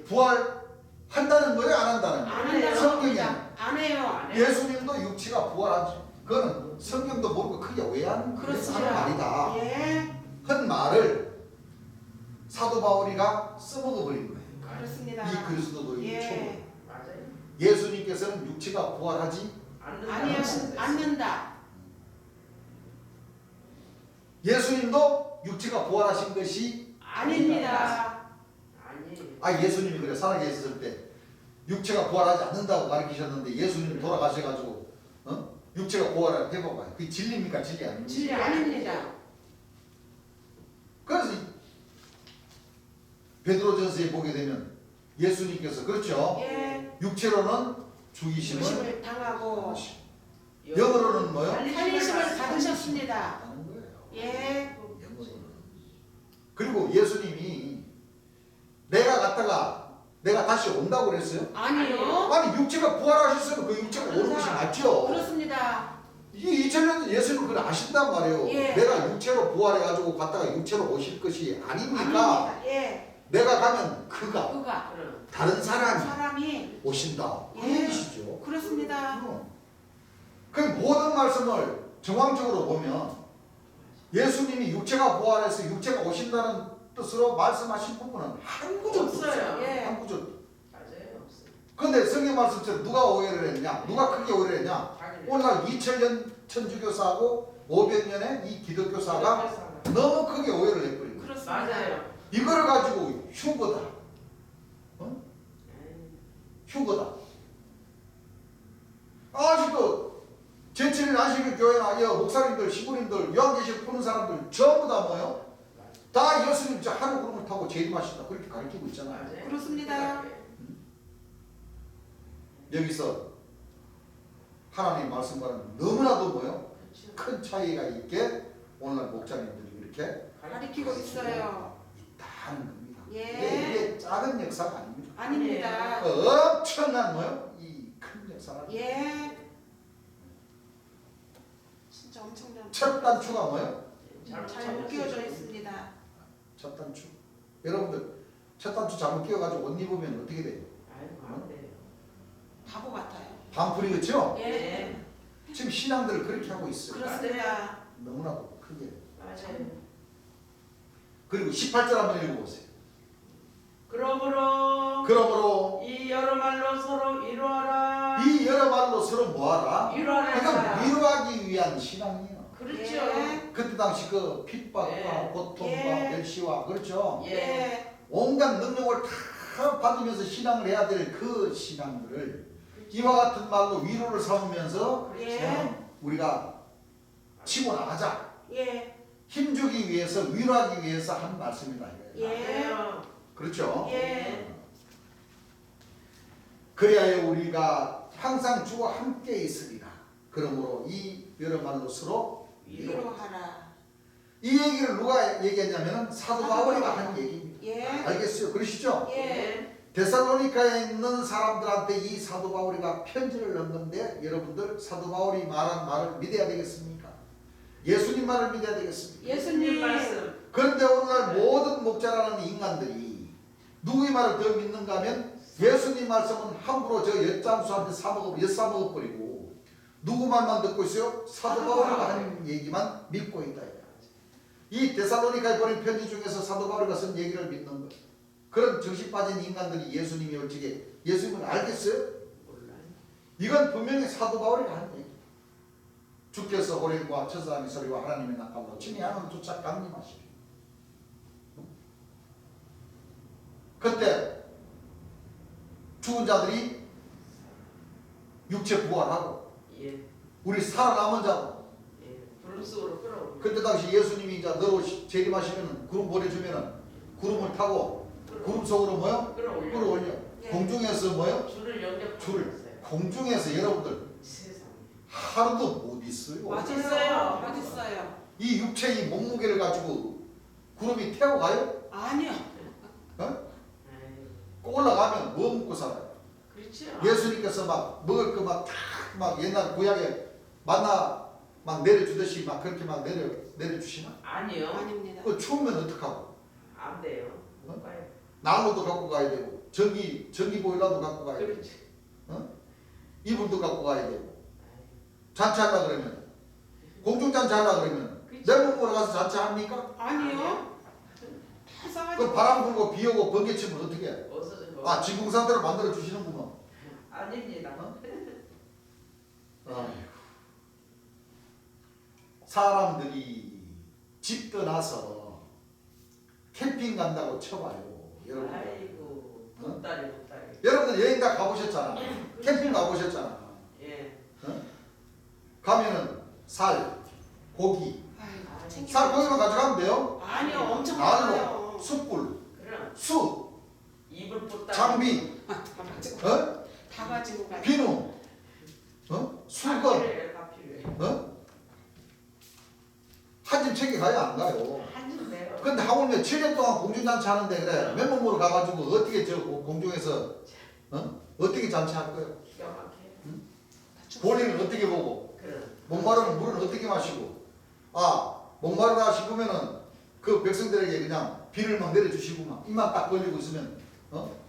부활한다는 거예요? 안 한다는 거예요? 안 한다고 성경이 합니다. 안 해요. 예수님도 육체가 부활하죠. 그거는 성경도 모르고 크게 오해하는 그렇습니다. 말이다. 예. 한 말을 사도 바울이가 써먹어 버린 거예요. 그렇습니다. 이 그리스도도 이 초보. 예. 맞아요. 예수님께서는 육체가 부활하지 아니요. 않는다. 예수님도 육체가 부활하신 것이 아닙니다. 아니. 예수님이 그래 살아계셨을 때 육체가 부활하지 않는다고 가르치셨는데 예수님이 돌아가셔가지고 육체가 부활을 해봐봐요. 그게 진리입니까? 진리 아닙니까? 진리 아닙니다. 그래서 베드로전서에 보게 되면 예수님께서 그렇죠. 예. 육체로는 죽이심을 유심을 당하고 영으로는 뭐요? 살리심을 받으셨습니다. 하는 거예요. 예. 그리고 예수님이 내가 갔다가 내가 다시 온다고 그랬어요? 아니요. 아니 육체가 부활하셨으면 그 육체가 오는 것이 맞죠. 그렇습니다. 이 2000년 예수님은 그걸 아신단 말이에요. 예. 내가 육체로 부활해가지고 갔다가 육체로 오실 것이 아니니까 아닙니다. 예. 내가 가면 그가 그가 그럼. 다른 사람이 사람이 오신다. 예. 그 얘기시죠. 그렇습니다. 그 모든 말씀을 정황적으로 보면 예수님이 육체가 부활해서 육체가 오신다는 뜻으로 말씀하신 부분은 한 구절도 없어요. 없어요. 예. 한 구절. 맞아요. 없어요. 그런데 성경 말씀처럼 누가 오해를 했냐? 누가 크게 오해를 했냐? 자기를. 오늘날 2000년 천주교사하고 500년의 이 기독교사가 너무 크게 오해를 해버린 거예요. 그렇습니다. 맞아요. 이거를 가지고 휴거다. 에이, 휴거다. 아직도 제7일 안식일 교회나 목사님들, 시부님들, 요한계시록 푸는 사람들 전부 다 뭐요? 다 예수님 저 하루 구름을 타고 재림하신다. 그렇게 가르치고 있잖아요. 맞아요. 그렇습니다. 여기서 하나님 말씀과는 너무나도 뭐요? 그렇죠. 큰 차이가 있게 오늘날 목사님들이 이렇게 가리키고 있어요. 있다는 겁니다. 예. 이게 작은 역사가 아닙니다. 아닙니다. 엄청난 뭐요? 이 큰 역사가. 예. 진짜 엄청난. 첫 단추가 뭐요? 잘못 끼워져 있습니다. 첫 단추. 여러분들 첫 단추 잘못 끼워가지고 옷 입으면 어떻게 돼요? 아이고 안 돼요. 바보 같아요. 반풀이 그렇죠? 예. 지금 신앙들을 그렇게 하고 있어요. 그렇습니다. 너무나도 크게. 맞아요. 그리고 18절 한번 읽어보세요. 그러므로 이 여러 말로 서로 위로하라. 이 여러 말로 서로 뭐하라? 위로하라. 이건 위로하기 위한 신앙이에요. 그렇죠. 예. 그때 당시 그 핍박과 예. 고통과 예. 멸시와 그렇죠? 예. 온갖 능력을 다 받으면서 신앙을 해야 될 그 신앙들을 이와 같은 말로 위로를 삼으면서 예. 우리가 치고 나가자. 예. 힘주기 위해서 위로하기 위해서 한 말씀이다. 예. 맞아요. 그렇죠? 예. 그래야 우리가 항상 주와 함께 있으리라. 그러므로 이 여러 말로 서로 위로하라. 이 얘기를 누가 얘기했냐면 사도 바울이가 한 얘기입니다. 예. 알겠어요? 그러시죠? 예. 데살로니카에 있는 사람들한테 이 사도 바울이가 편지를 넣은 건데 여러분들 사도 바울이 말한 말을 믿어야 되겠습니까? 예수님 말을 믿어야 되겠습니까? 예수님 말씀. 그런데 오늘날 모든 목자라는 인간들이 누구의 말을 더 믿는가 하면 예수님 말씀은 함부로 저 엿장수한테 엿사먹어버리고 누구 말만 듣고 있어요? 사도 바울이가 하는 얘기만 믿고 있다. 이 데살로니카에 보낸 편지 중에서 사도 바울이가 쓴 얘기를 믿는 거예요. 그런 정신 빠진 인간들이 예수님이 어찌게 예수님을 알겠어요? 몰라요. 이건 분명히 사도 바울이 하는 얘기. 주께서 호련과 천사의 소리와 하나님의 낙감으로 친히 하나님 쫓아 강림하시리. 그때 죽은 자들이 육체 부활하고 예. 우리 살아남은 자도 예. 구름 속으로 끌어오고. 그때 당시 예수님이 이제 너로 재림하시면 구름 보내주면은 구름을 타고 구름 속으로 뭐요? 끌어올려. 예. 공중에서 뭐요? 줄을 연결. 줄을 공중에서 여러분들 세상에. 하루도 못 있어요. 맞았어요. 맞았어요. 이 육체의 몸무게를 가지고 구름이 태워가요? 아니요. 어? 에이, 꼭 올라가면 뭐 먹고 살아요? 그렇죠. 예수님께서 막 먹을 거 막 옛날 구약에 만나 막 내려주듯이 막 그렇게 막 내려주시나? 아니요. 아닙니다. 그 추우면 어떡하고? 안 돼요. 못 가요. 난로도 갖고 가야 되고 전기 보일러도 갖고 가야 되고 그렇지. 이불도 갖고 가야 되고 아이, 잔치하려 그러면 공중잔치 하려 그러면 그치. 내 몸으로 가서 잔치합니까? 아니요. 다 싸가지고. 그 바람 불고 비 오고 번개 치면 어떻게 해? 어서 아 지붕상대로 만들어 주시는구만. 아닙니다. 아이고. 사람들이 집 떠나서 캠핑 간다고 쳐봐요. 여러분. 아이고 못다리 못다리. 여러분들 여행 다 가보셨잖아. 캠핑 가보셨잖아. 예. 가면은 살, 고기. 아이고, 챙겨. 살 고기만 가져가면 돼요. 아니요, 엄청 난로, 많아요. 숯불, 그럼 숯, 이불 뽑다. 장비, 다 가지고. 어? 다 가지고 가요. 비누, 수건, 다 필요해. 한 집 챙겨가야 안 가요. 한진데요. 근데 하물며 7년 동안 공중잔치 하는데 그래 맨몸으로 가가지고 어떻게 저 공중에서 어떻게 잔치할 거예요? 기가 막혀. 볼일은 어떻게 보고 그럼. 목마르면 물은 어떻게 마시고 목마르다 싶으면은 그 백성들에게 그냥 비를 막 내려주시고 입만 딱 벌리고 있으면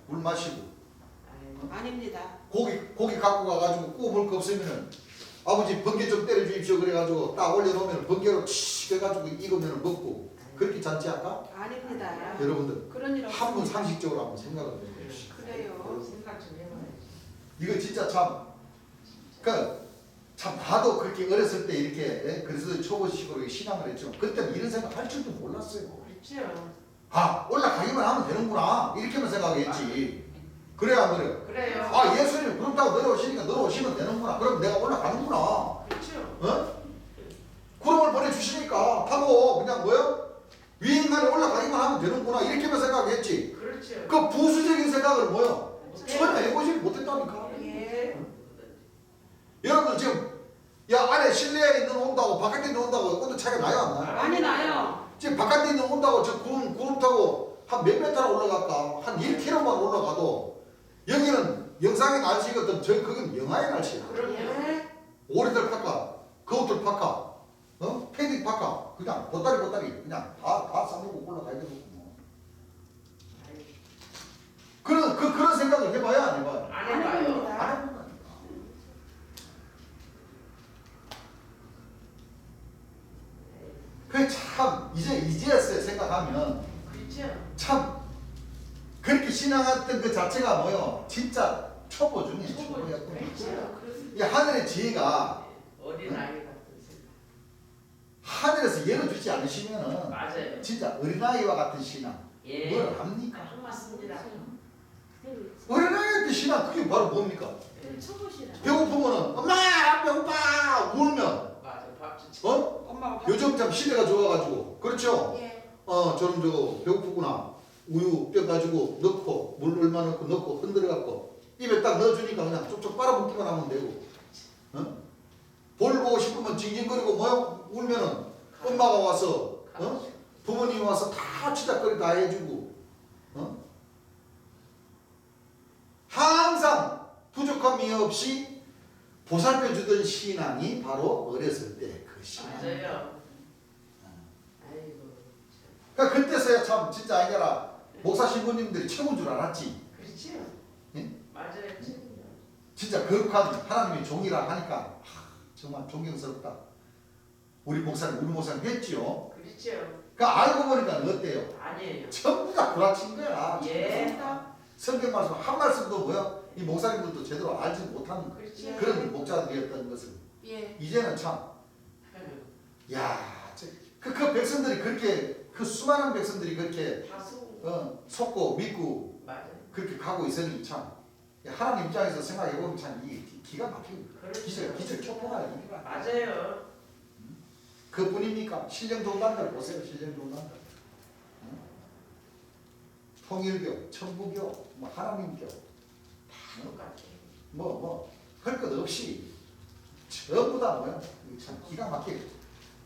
물 마시고 아이고. 아닙니다. 고기 갖고 가가지고 구워 먹을 거 없으면은 아버지 번개 좀 때려 주십시오 그래가지고 딱 올려놓으면 번개로 치 해가지고 익으면 먹고 그렇게 잔치할까? 아닙니다. 여러분들 그런 일 한 번 없습니다. 상식적으로 한번 생각을 해보십시오. 그래요. 생각 좀 해봐야지. 이거 진짜 참 나도 그렇게 어렸을 때 이렇게 그래서 초보식으로 신앙을 했죠. 그때는 이런 생각 할 줄도 몰랐어요. 그렇죠. 올라가기만 하면 되는구나 이렇게만 생각했지. 그래야 안 그래요? 그래요. 예수님 그렇다고 내려오시니까 내려오시면 되는구나. 그럼 내가 올라가는구나. 그렇죠. 구름을 보내주시니까 타고 그냥 위인간에 올라가기만 하면 되는구나 이렇게만 생각했지. 그렇죠. 그 부수적인 생각을 전혀 해보지 못했다니까. 예. 여러분들 지금 안에 실내에 있는 온다고 바깥에 있는 온다고 온도 차이가 나요 안 나요? 많이 나요. 지금 바깥에 있는 온다고 저 구름 타고 한 몇 메타나 올라갈까? 한 1km만 올라가도 여기는 영상의 날씨거든. 거긴 영하의 날씨야. 그럼요. 예. 오리들 파카, 거우들 파카, 패딩 파카 그냥 보따리 그냥 다 싸들고 올라가야 되고 뭐. 그런 생각을 해봐야 안 해봐요? 안 해봐요. 안 해봐요. 참 이제였어요 생각하면 그렇죠. 참 그렇게 신앙했던 그 자체가 진짜 초보 중에 초보였고 그렇죠. 이 하늘의 지혜가 어린 아이 같은 생각. 하늘에서 열어주지 않으시면은 맞아요. 진짜 어린아이와 같은 신앙 예. 뭘 합니까? 맞습니다. 어린아이 같은 신앙 그게 바로 뭡니까? 초보시라. 배고프면은 엄마 배고파 울면 맞아. 밥 주지. 엄마가 밥. 요즘 참 시대가 좋아가지고 그렇죠? 예. 저는 배고프구나 우유 뼈 가지고 넣고 물 얼마 넣고 흔들어갖고 입에 딱 넣어주니까 그냥 쪽쪽 빨아먹기만 하면 되고 볼 보고 싶으면 징징거리고 울면은 엄마가 와서 부모님이 와서 다 치작거리 다 해주고 항상 부족함이 없이 보살펴주던 신앙이 바로 어렸을 때 그 신앙. 맞아요. 아이고. 그러니까 그때서야 참 진짜 아니라 목사 신부님들이 최고인 줄 알았지. 그렇죠. 예? 맞아요. 진짜 거룩한 하나님의 종이라 하니까 정말 존경스럽다. 우리 목사님 했지요. 그렇죠. 그러니까 알고 보니까 어때요? 아니에요. 전부 다 구라친 거야. 예. 성경 말씀 한 말씀도 이 목사님들도 제대로 알지 못하는 그렇죠. 그런 목자들이었던 것을 예. 이제는 참 그 백성들이 그렇게 그 수많은 백성들이 그렇게 다수. 속고 믿고 맞아요. 그렇게 가고 있으니 참 하나님 입장에서 생각해 보면 참 이게 기가 막힙니다. 그렇죠. 기절 초포가 아닙니까? 맞아요. 그뿐입니까? 신령 종단들 보세요. 신령 종단들. 통일교, 천부교, 하나님교 똑같아요. 할 것 없이 전부 다 참 기가 막히게.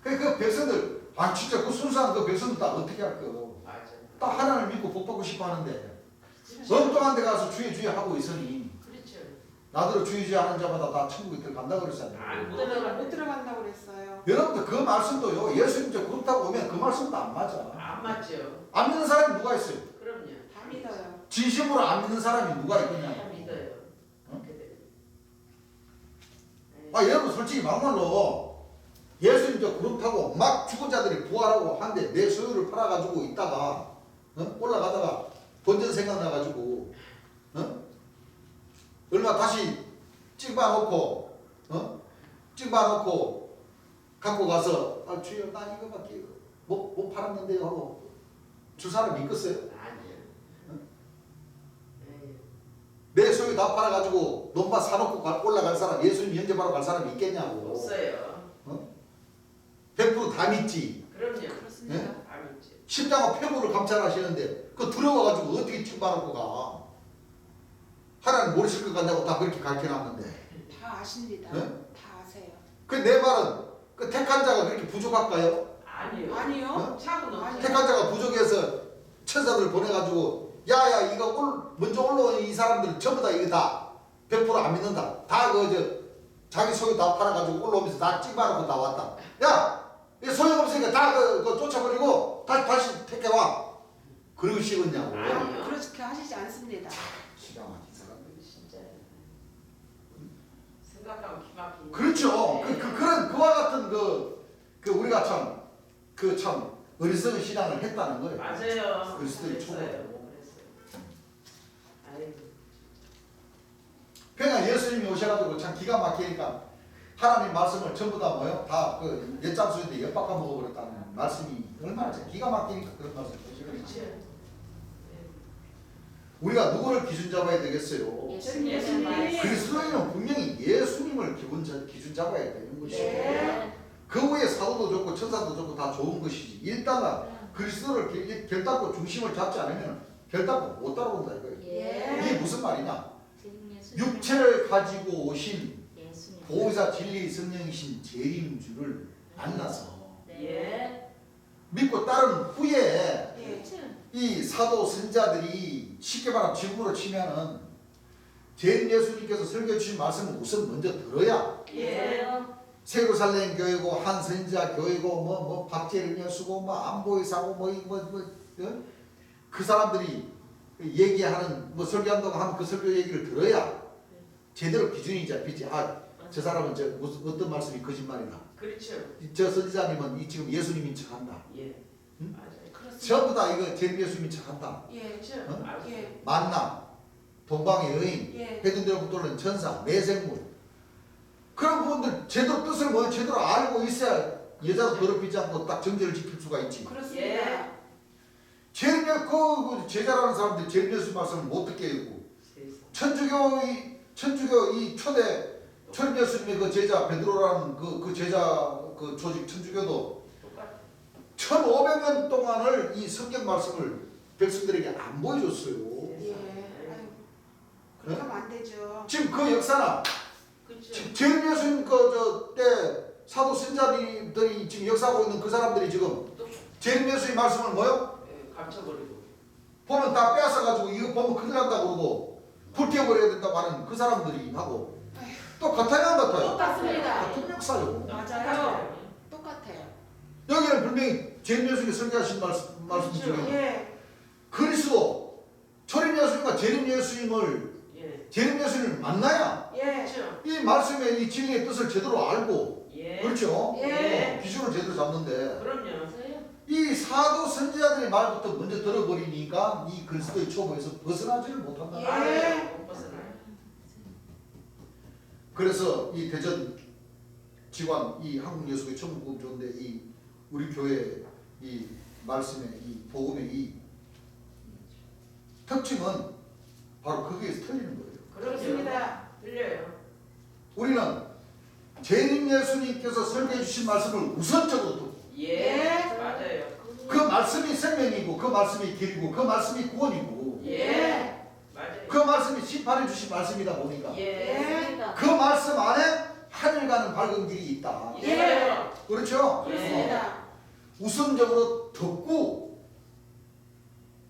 그 백성들 진짜 그 순수한 그 백성들 다 어떻게 할까? 맞아요. 딱 하나님을 믿고 복 받고 싶어 하는데 엉뚱한 데 가서 주의 하고 있으니 그렇죠. 나더러 주의 하는 자마다 다 천국에 들어간다 그랬잖아요. 못 들어간다고 그랬어요. 여러분들 그 말씀도요. 예수님 저 그렇다고 오면 그 말씀도 안 맞아. 안 맞죠. 안 믿는 사람이 누가 있어요? 그럼요. 다 믿어요. 진심으로 안 믿는 사람이 누가 다 있겠냐? 믿어요. 응? 그래. 여러분 솔직히 막말로 예수님 저 그룹 타고 막 죽은 자들이 부활하고 한데 내 소유를 팔아가지고 있다가 올라가다가 본전 생각나가지고 얼마 다시 찍어놓고 찍어놓고 갖고 가서 주여 나 이거밖에 못 팔았는데요 하고 줄 사람 믿겠어요? 아니요. 내 소유 다 팔아가지고 논밭 사놓고 올라갈 사람 예수님 영접하러 갈 사람이 있겠냐고. 없어요. 100%다 믿지. 그럼요. 그렇습니다. 아니지. 십자가 폐부를 감찰하시는데 그 두려워가지고 어떻게 찍어놓고 가. 하나님 모르실 것 같냐고 다 그렇게 가르쳐놨는데. 다 아십니다. 네? 다 아세요. 그 내 말은 그 택한 자가 그렇게 부족할까요? 아니요. 아니요. 차고 넘쳐. 택한 자가 부족해서 천사들 보내가지고 야야 이거 먼저 올라온 이 사람들 전부 다 이거 다 100%안 믿는다. 다 자기 소유 다 팔아가지고 올라오면서 다 찍어놓고 다 왔다. 야 이거 소용없으니까 다 그거 쫓아버리고 다시 택해와. 그러시겠냐고. 아니요. 그렇게 하시지 않습니다. 기가 막힌 사람들이. 진짜. 생각하면 기막히네. 그렇죠. 그와 같은 우리가 참 어리석은 신앙을 했다는 거예요. 맞아요. 그리스도의 그랬어요. 초보예요. 그랬어요. 아이고. 그러니까 예수님이 오셔가지고 참 기가 막히니까 하나님 말씀을 전부 다 다 옛장수인데 엿바꿔 먹어버렸다는 말씀이 얼마나 참 기가 막히니까 그런 말씀을 그렇죠. 하시거든요. 우리가 누구를 기준 잡아야 되겠어요? 예수님. 그리스도인은 분명히 예수님을 기준 잡아야 되는 것이죠. 네. 그 후에 사도도 좋고 천사도 좋고 다 좋은 것이지. 일단은 그리스도를 결단코 중심을 잡지 않으면 결단코 못 따라온다 이거예요. 예. 이게 무슨 말이냐? 육체를 가지고 오신 보호자 진리 성령이신 재림주를 만나서 예. 믿고 따른 후에 예. 이 사도 선자들이 쉽게 말하면 지금으로 치면은 재림 예수님께서 설교해 주신 말씀을 우선 먼저 들어야 예. 세루살렘 교회고 한 선지자 교회고 박재림 여수고 안보의 사고 그 사람들이 얘기하는 설교한다고 하면 그 설교 얘기를 들어야 제대로 기준이 잡히지. 저 사람은 어떤 말씀이 거짓말이나 그렇죠. 저 선지자님은 지금 예수님인 척한다. 예. 응? 맞아요. 그렇습니다. 전부 다 이거 재림 예수님인 척한다. 예. 그렇죠. 어? 알죠. 예. 만남, 동방의 여인, 예. 해둔대로 붙들는 천사, 내생물 그런 부분들 제대로 뜻을 제대로 알고 있어야 여자도 더럽히지 않고 딱 정죄를 지킬 수가 있지. 그렇습니다. 예. 재림 그 제자라는 사람들이 재림 예수 말씀을 못 듣게 했고 세상. 천주교 이 초대 철 예수님의 그 제자 베드로라는 그 제자 그 조직 천주교도 똑같아. 1500년 동안을 이 성경 말씀을 백성들에게 안 보여줬어요. 예. 아유, 그렇게 하면 안 되죠. 지금 그 역사나 그렇죠. 재림 예수님 때 사도 선자들이 지금 역사하고 있는 그 사람들이 지금 또 재림 예수님 말씀을 감춰버리고. 보면 다 빼앗아가지고 이거 보면 큰일 난다고 그러고 불태워버려야 된다고 하는 그 사람들이 하고 또 같아요 안 같아요? 똑같습니다. 같은 역사요. 맞아요. 똑같아요. 여기는 분명히 재림 예수님이 설교하신 말씀 중에 예. 그리스도 초림 예수님과 재림 예수님을 예. 재림 예수님을 만나야 예. 그렇죠. 이 말씀의 이 진리의 뜻을 제대로 알고 예. 그렇죠? 예. 기준을 제대로 잡는데 그럼요. 이 사도 선지자들의 말부터 먼저 들어버리니까 이 그리스도의 초보에서 벗어나지를 못한다. 예. 맞아요. 못 벗어나요. 그래서 이 대전 지관 이 한국예수교 천국교인데 이 우리 교회 이 말씀의 이 복음의 이 특징은 바로 거기에서 틀리는 거예요. 그렇습니다. 들려요. 우리는 재림 예수님께서 설교해 주신 말씀을 우선적으로 듣고 예. 맞아요. 그 말씀이 생명이고 그 말씀이 길이고 그 말씀이 구원이고 예. 맞아요. 그 말씀이 심판해 주신 말씀이다 보니까 예. 그 말씀 안에 하늘 가는 밝은 길이 있다. 예. 그렇죠? 그렇습니다. 우선적으로 듣고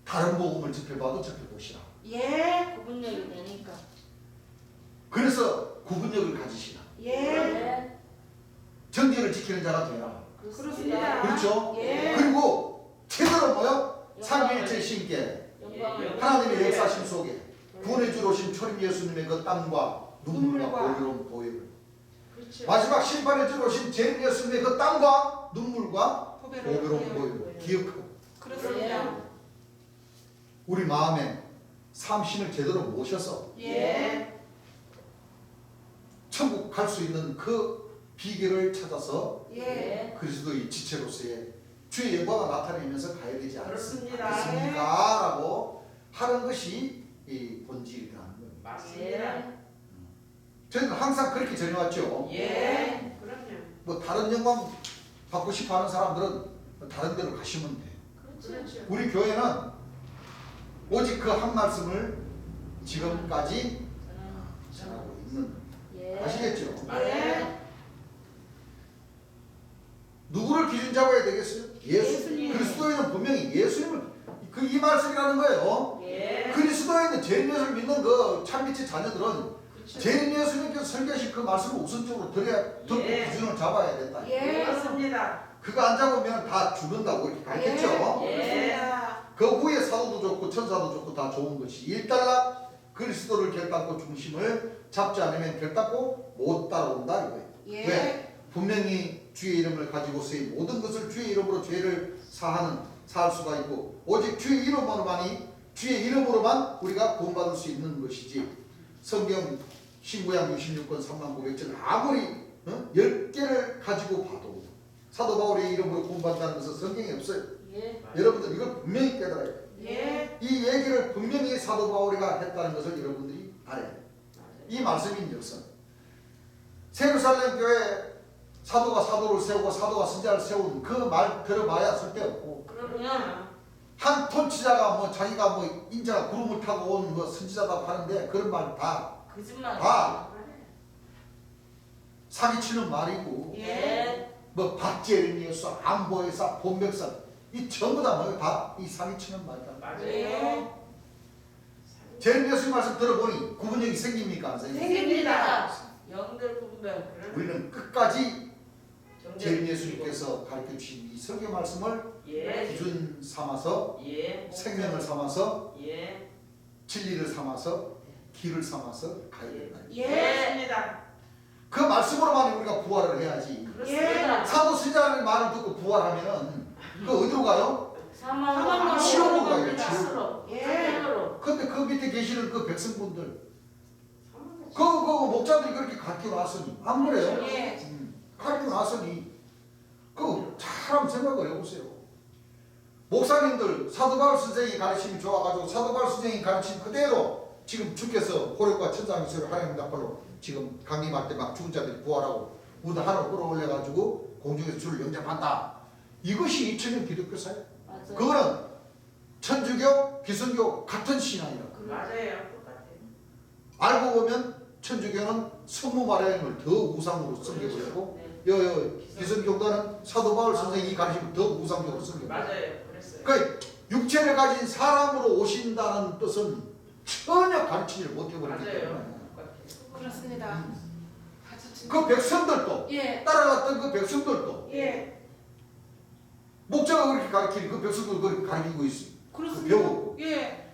다른 복음을 접해봐도 접해보시라. 예. 구분력이 되니까. 그래서 구분력을 가지시라. 예. 정죄를 지키는 자가 되라. 그렇습니다. 그렇죠? 예. 그리고 제대로 삼위일체 신께 예. 하나님의 역사심 속에 구원해 주러 오신 초림 예수님의 그 땀과 눈물과 눈물과 보혈로운 보혈 그렇죠. 마지막 심판해 주러 오신 재림 예수님의 그 땀과 눈물과 보혈로운 포배로. 보혈 기억하고 그렇습니다. 우리 마음에 삼신을 제대로 모셔서 예. 천국 갈 수 있는 그 비결을 찾아서 예. 그리스도의 지체로서의 주의 영광을 나타내면서 가야 되지 그렇습니다. 않습니까? 라고 하는 것이 이 본질이라는 거예요. 맞습니다. 저희는 항상 그렇게 전해왔죠. 예. 그럼요. 뭐 다른 영광 받고 싶어 하는 사람들은 다른 데로 가시면 돼. 그렇죠. 우리 교회는 오직 그 한 말씀을 지금까지 전하고 있는, 아시겠죠? 예. 누구를 기준 잡아야 되겠어요? 예수. 예수님. 그리스도인은 분명히 예수님을 그 이 말씀이라는 거예요. 예. 그리스도에 있는 재림 예수를 믿는 그 참빛의 자녀들은 그렇죠. 재림 예수님께서 설교하신 그 말씀을 우선적으로 들어야 듣고 예. 기준을 잡아야 된다. 예. 그렇습니다. 그거 안 잡으면 다 죽는다고 이렇게 가르쳤죠. 그렇습니다. 그 후에 사도도 좋고 천사도 좋고 다 좋은 것이 일단락 그리스도를 결단코 중심을 잡지 않으면 결단코 못 따라온다 이거예요. 예. 왜? 분명히 주의 이름을 가지고서의 모든 것을 주의 이름으로 죄를 사할 수가 있고 오직 주의 이름으로만이 주의 이름으로만 우리가 구원받을 수 있는 것이지 성경 신구약 66권 3900절 아무리 10개를 가지고 봐도 사도 바울의 이름으로 구원받는다는 것은 성경에 없어요. 예. 여러분들 이걸 분명히 깨달아야 돼요. 예. 이 얘기를 분명히 사도 바울이가 했다는 것을 여러분들이 알아야 돼요. 이 말씀인즉슨 세루살렘 교회 사도가 사도를 세우고 사도가 선지자를 세운 그 말 들어봐야 쓸데없고 그러면 한 통치자가 뭐 자기가 뭐 인자가 구름을 타고 온 뭐 선지자다고 하는데 그런 말 다 거짓말. 사기치는 말이고 예. 뭐 박제림이었어 안보에서 본백사 이 전부 다이 사기치는 말이다. 맞아요. 제일 예수님 말씀 들어보니 구분력이 생깁니까 안 생깁니까? 생깁니다. 영들 분별. 우리는 끝까지 제일 정답. 예수님께서 가르쳐 주신 이 설교 말씀을 예. 기준 삼아서 예. 생명을 삼아서 예. 진리를 삼아서 길을 삼아서 가야 된다. 예. 그렇습니다. 그 말씀으로만 우리가 부활을 해야지. 그렇습니다. 사도 선지자의 말을 듣고 부활하면은 그 어디로 가요? 사망으로 지옥으로 가요, 가요. 예. 사망으로. 근데 그 밑에 계시는 그 백성분들 그 목자들이 그렇게 가르쳐 놨으니 안 그래요? 예. 가르쳐 놨으니 그 잘 생각을 해보세요. 목사님들 사도 바울 선생이 가르침이 좋아가지고 사도 바울 선생이 가르침 그대로 지금 주께서 호력과 천상이서를 하나님 나팔로 지금 강림할 때 막 죽은 자들이 부활하고 우다 하늘 끌어올려가지고 공중에서 주를 영접한다. 이것이 2000년 기독교 사회. 맞아요. 그거는 천주교, 기성교 같은 신앙이라. 맞아요. 똑같아요. 알고 보면 천주교는 성모 마리아를 더 우상으로 섬겨버렸고 네. 기성교도는 사도 바울 선생이 가르치면 더 우상적으로 섬겨버렸고 맞아요. 그랬어요. 그 육체를 가진 사람으로 오신다는 뜻은 전혀 가르치지를 못해버렸기 때문에 맞아요. 똑같아요. 그렇습니다. 그 백성들도 예. 따라갔던 그 백성들도 예. 목자가 그렇게 가르치니 그 백성도 그렇게 가르치고 있어요. 그렇습니다. 배우고 예.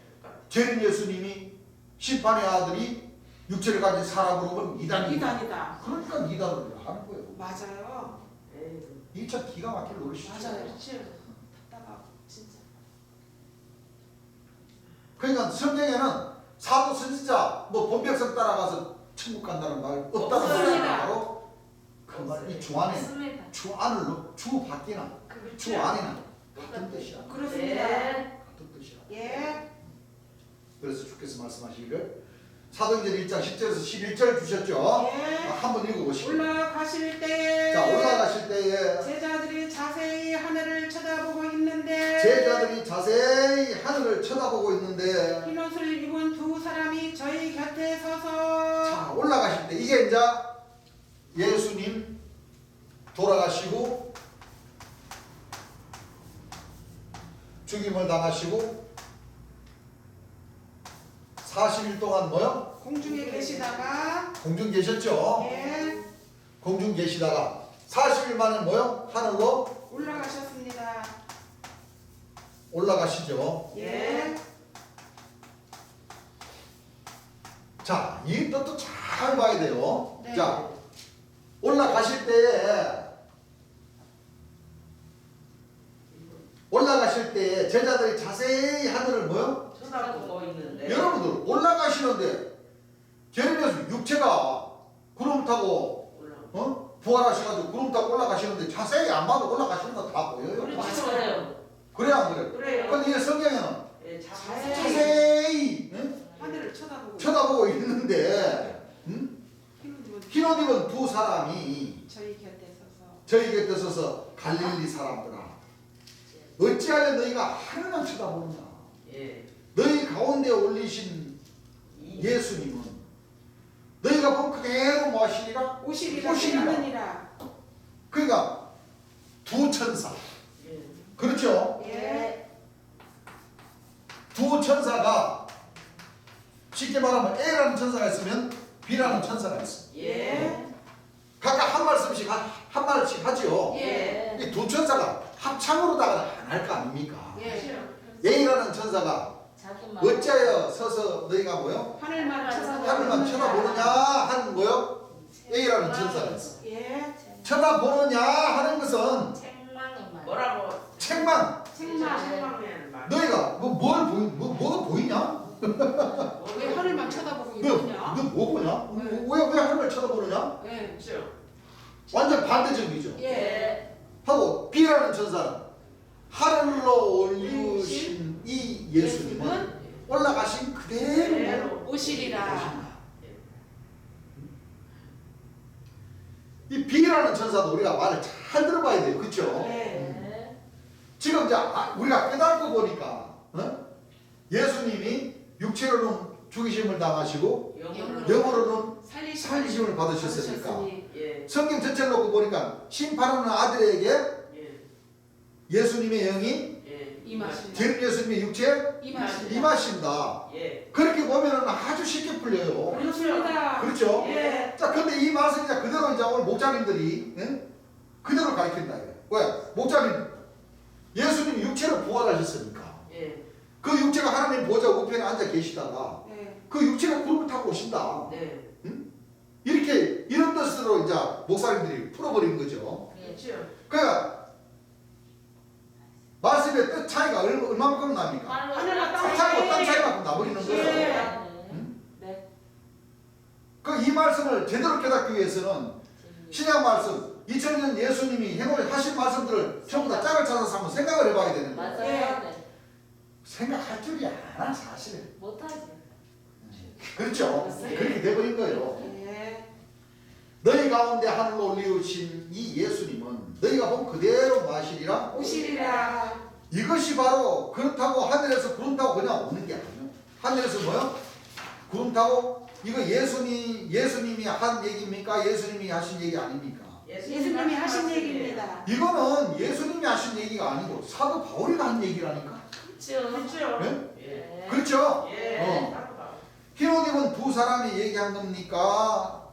죄인 예수님이 심판의 아들이 육체를 가진 사람으로 보면 이단이다. 이단이다. 그러니까 이단을 하는 거예요. 맞아요. 에이. 이 참 기가 막힐 노릇이죠. 맞아요. 그렇죠. 답답하고 진짜. 그러니까 성경에는 사도 선지자 뭐 본백성 따라가서 천국 간다는 말 없다는 없습니다. 말이 바로 그 말 이 주 안에 맞습니다. 주 안을 주 밖이나 주 안이나 같은 뜻이야. 그렇습니다. 네. 같은 뜻이야. 예. 그래서 주께서 말씀하시기를 사도행전 1장 10절에서 11절 주셨죠. 예. 한번 읽어보시고. 올라가실 때에 자 올라가실 때에 제자들이 자세히 하늘을 쳐다보고 있는데 제자들이 자세히 하늘을 쳐다보고 있는데 흰 옷을 입은 두 사람이 저희 곁에 서서 자 올라가실 때 이게 이제 예수님 돌아가시고 죽임을 당하시고 40일 동안 뭐요? 공중에 계시다가 공중 계셨죠? 예. 공중 계시다가 40일 만에 뭐요? 하늘로 올라가셨습니다. 올라가시죠. 예. 자, 이 뜻도 잘 봐야 돼요. 네. 자, 올라가실 때에 제자들이 자세히 하늘을 뭐요? 쳐다보고 있는데. 여러분들 올라가시는데 제림예수 육체가 구름 타고 올라. 부활하셔가지고 구름 타고 올라가시는데 자세히 안 봐도 올라가시는 거 다 보여요. 맞아요. 그래 안 그래? 그래요. 근데 이 성경에는 예, 자세히 하늘을 쳐다보고 쳐다보고 있는데 흰 옷 입은 두 사람이 저희 곁에 서서 저희 곁에 서서 갈릴리 사람들아 어찌하여 너희가 하늘만 쳐다보느냐. 예. 너희 가운데 올리신 예수님은 너희가 본 그대로 뭐하시리라? 오시리라 오시리라. 하느니라. 그러니까 두 천사. 예. 그렇죠? 예. 두 천사가 쉽게 말하면 A라는 천사가 있으면 B라는 천사가 있어. 예. 각각 한 말씀씩 한 말씩 하지요. 예. 이 두 천사가 합창으로다가 안 할 거 아닙니까? 예. A라는 천사가 어찌하여 서서 너희가 뭐요? 하늘만 쳐다보고 하늘만 쳐다보느냐 하는 거요? A라는 천사가 있어. 예. 쳐다보느냐 하는 것은 뭐라고? 책만. 책망하는 말. 너희가 뭐가 보이냐? 왜 하늘만 쳐다보고 너 있느냐? 뭐 보냐? 왜 하늘을 쳐다보느냐? 예. 그렇죠. 완전 반대적이죠. 예. 하고 B라는 천사는 하늘로 올리신 이 예수님은 올라가신 그대로 오시리라. 이 B라는 천사도 우리가 말을 잘 들어봐야 돼요. 그렇죠? 예. 지금 이제 우리가 깨닫고 보니까 예수님이 육체로는 죽이심을 당하시고 영으로는 살리심을 받으셨으니까 예. 성경 전체를 놓고 보니까 심판하는 아들에게 예. 예수님의 영이 예. 임하신다. 제림 예수님의 육체에 임하신다. 임하신다. 예. 그렇게 보면은 아주 쉽게 풀려요. 그렇습니다. 그렇죠? 예. 자, 근데 이 말씀 이제 그대로 이제 오늘 목자님들이 그대로 가르친다. 왜? 목자님 예수님이 육체로 부활하셨으니까 예. 그 육체가 하나님 보좌 우편에 앉아 계시다가 예. 그 육체가 구름을 타고 오신다. 네. 이렇게 이런 뜻으로 이제 목사님들이 풀어버린 거죠. 그렇죠. 그러니까 말씀의 뜻 차이가 얼마만큼 납니까? 하늘과 땅 차이고 땅 차이만큼 나버리는 거예요. 네. 그 이 말씀을 제대로 깨닫기 위해서는 신약 말씀 2000년 예수님이 하신 말씀들을 전부 다 짝을 찾아서 한번 생각을 해봐야 되는 거예요. 맞아요. 네. 생각할 줄이 알아 사실은. 못하지. 그렇죠? 그렇게 돼버린 거예요. 예. 너희 가운데 하늘로 올리우신 이 예수님은 너희가 본 그대로 마시리라. 오시리라. 이것이 바로 그렇다고 하늘에서 구름 타고 그냥 오는 게 아니에요. 하늘에서 뭐요? 구름 타고 이거 예수님이 한 얘기입니까? 예수님이 하신 얘기 아닙니까? 예수님이 하신 얘기입니다. 이거는 예수님이 하신 얘기가 아니고 사도 바울이가 한 얘기라니까. 그렇죠. 그렇죠. 네? 예. 그렇죠? 예. 흰옷 입은 두 사람이 얘기한 겁니까?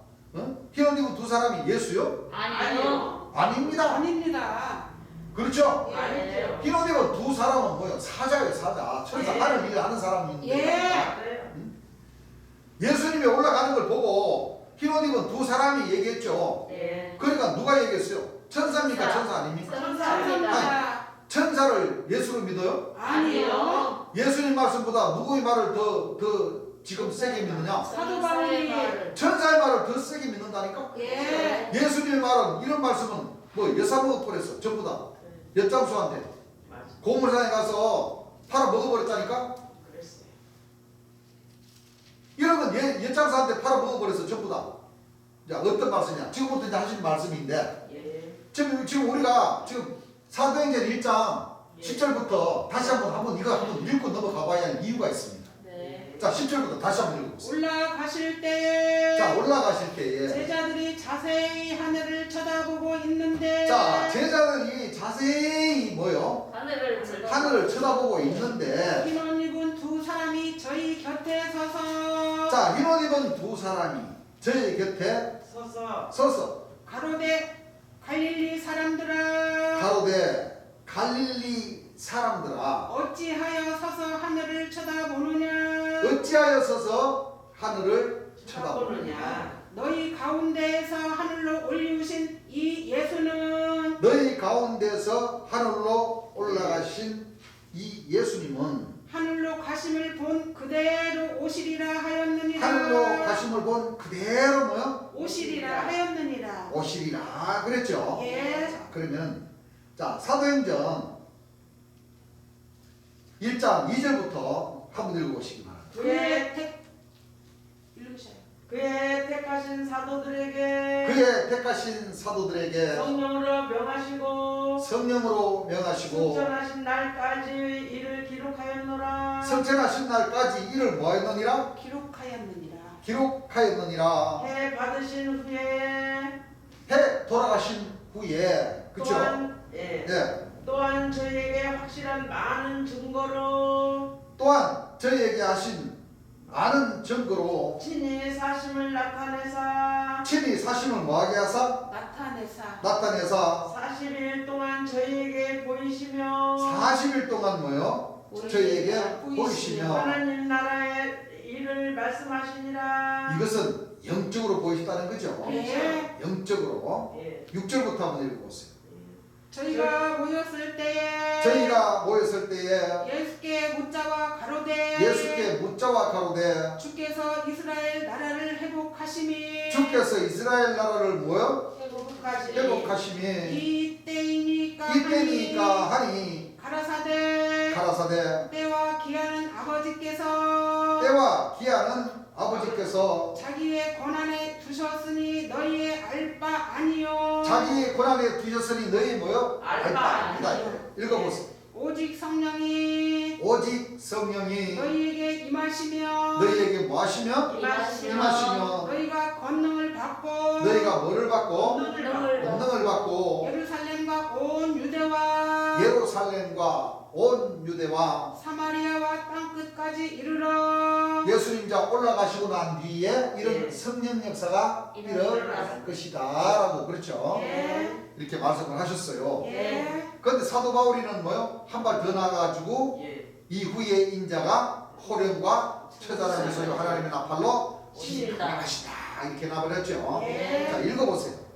흰옷 입은 두 사람이 예수요? 아니요. 아닙니다. 아닙니다. 그렇죠? 아니죠. 흰옷 입은 두 사람은 뭐예요? 사자예요, 사자. 천사 예. 하늘 일을 하는 사람인데. 예. 맞아요. 예수님이 올라가는 걸 보고 흰옷 입은 두 사람이 얘기했죠. 예. 그러니까 누가 얘기했어요? 천사입니까? 천사 아닙니까? 천사입니다. 천사를 예수로 믿어요? 아니요. 예수님 말씀보다 누구의 말을 더 지금 세게 믿느냐? 사도 바울이 천사의 말을 더 세게 믿는다니까? 예. 예수님의 말은 이런 말씀은 뭐 여사먹어버렸어. 전부 다 엿장수한테 맞아. 고물상에 가서 팔아 먹어버렸다니까? 그랬어요. 이런 건 엿장수한테 팔아 먹어버렸어. 전부 다. 자, 어떤 말씀이냐? 지금부터 이제 하신 말씀인데 예. 지금 우리가 지금 사도행전 1장 10절부터 다시 한번 이거 한번 읽고 넘어가 봐야 할 이유가 있습니다. 네. 자, 10절부터 다시 한번 읽어보세요. 올라가실 때에 자, 올라가실 때에 제자들이 자세히 하늘을 쳐다보고 있는데 자, 제자들이 자세히 뭐요? 하늘을 쳐다보고 있는데 흰옷 입은 두 사람이 저희 곁에 서서 자, 흰옷 입은 두 사람이 저희 곁에 서서 가로되 갈릴리 사람들아 갈릴리 사람들아 어찌하여 서서 하늘을 쳐다보느냐 어찌하여 서서 하늘을 쳐다보느냐 너희 가운데에서 하늘로 올리우신 이 예수는 너희 가운데서 하늘로 올라가신 이 예수님은 하늘로 가심을 본 그대로 오시리라 하였느니라. 하늘로 가심을 본 그대로 뭐요? 오시리라 하였느니라. 오시리라 그랬죠. 예. 자, 그러면 자 사도행전 1장 2절부터 한번 읽어보시기 바랍니다. 그의 택 읽으셔요. 그의 택하신 사도들에게 그의 택하신 사도들에게 성령으로 명하시고 성령으로 명하시고 승천하신 날까지 이를 기록하였노라. 성천하신 날까지 이를 뭐하였느니라? 기록하였느니라. 기록하였느니라. 해 받으신 후에 해 돌아가신 후에 그쵸? 또한 예. 네. 또한 저희에게 확실한 많은 증거로 또한 저희에게 하신 많은 증거로 친히 사심을 나타내사 친히 사심을 뭐하게 하사 나타내사 40일 동안 저희에게 보이시며 40일 동안 뭐요? 저희에게 보이시며 하나님 나라의 일을 말씀하시니라. 이것은 영적으로 보이셨다는 거죠. 예. 영적으로 예. 6절부터 한번 읽어보세요. 저희가 모였을 때에 저희가 모였을 때에 예수께 묻자와 가로되 예수께 묻자와 가로되 주께서 이스라엘 나라를 회복하심이 주께서 이스라엘 나라를 뭐요? 회복하시 회복하심이 이때이니까 하니 가라사대 때와 기한은 아버지께서 때와 기한은 아버지께서 자기의 권한에 두셨으니 너희의 알 바 아니요 자기의 권한에 두셨으니 너희 뭐요? 알바 아니다. 아니요. 읽어보세요. 오직 성령이 오직 성령이 너희에게 임하시며 너희에게 뭐 하시며? 임하시며 너희가 권능을 받고 너희가 뭐를 받고? 권능을 권능을 받고 예루살렘과 온 유대와 예루살렘과 온 유대와 사마리아와 땅끝까지 이르러 예수님 자 올라가시고 난 뒤에 이런 예. 성령 역사가 일어날 것이다 라고 그렇죠. 예. 이렇게 말씀을 하셨어요. 예. 그런데 사도 바울이는 뭐요? 한 발 더 나가가지고 예. 이후에 인자가 호령과 처자라는 소리 하나님의 나팔로 오신다. 시다 이렇게 나버렸죠. 예. 자 읽어보세요.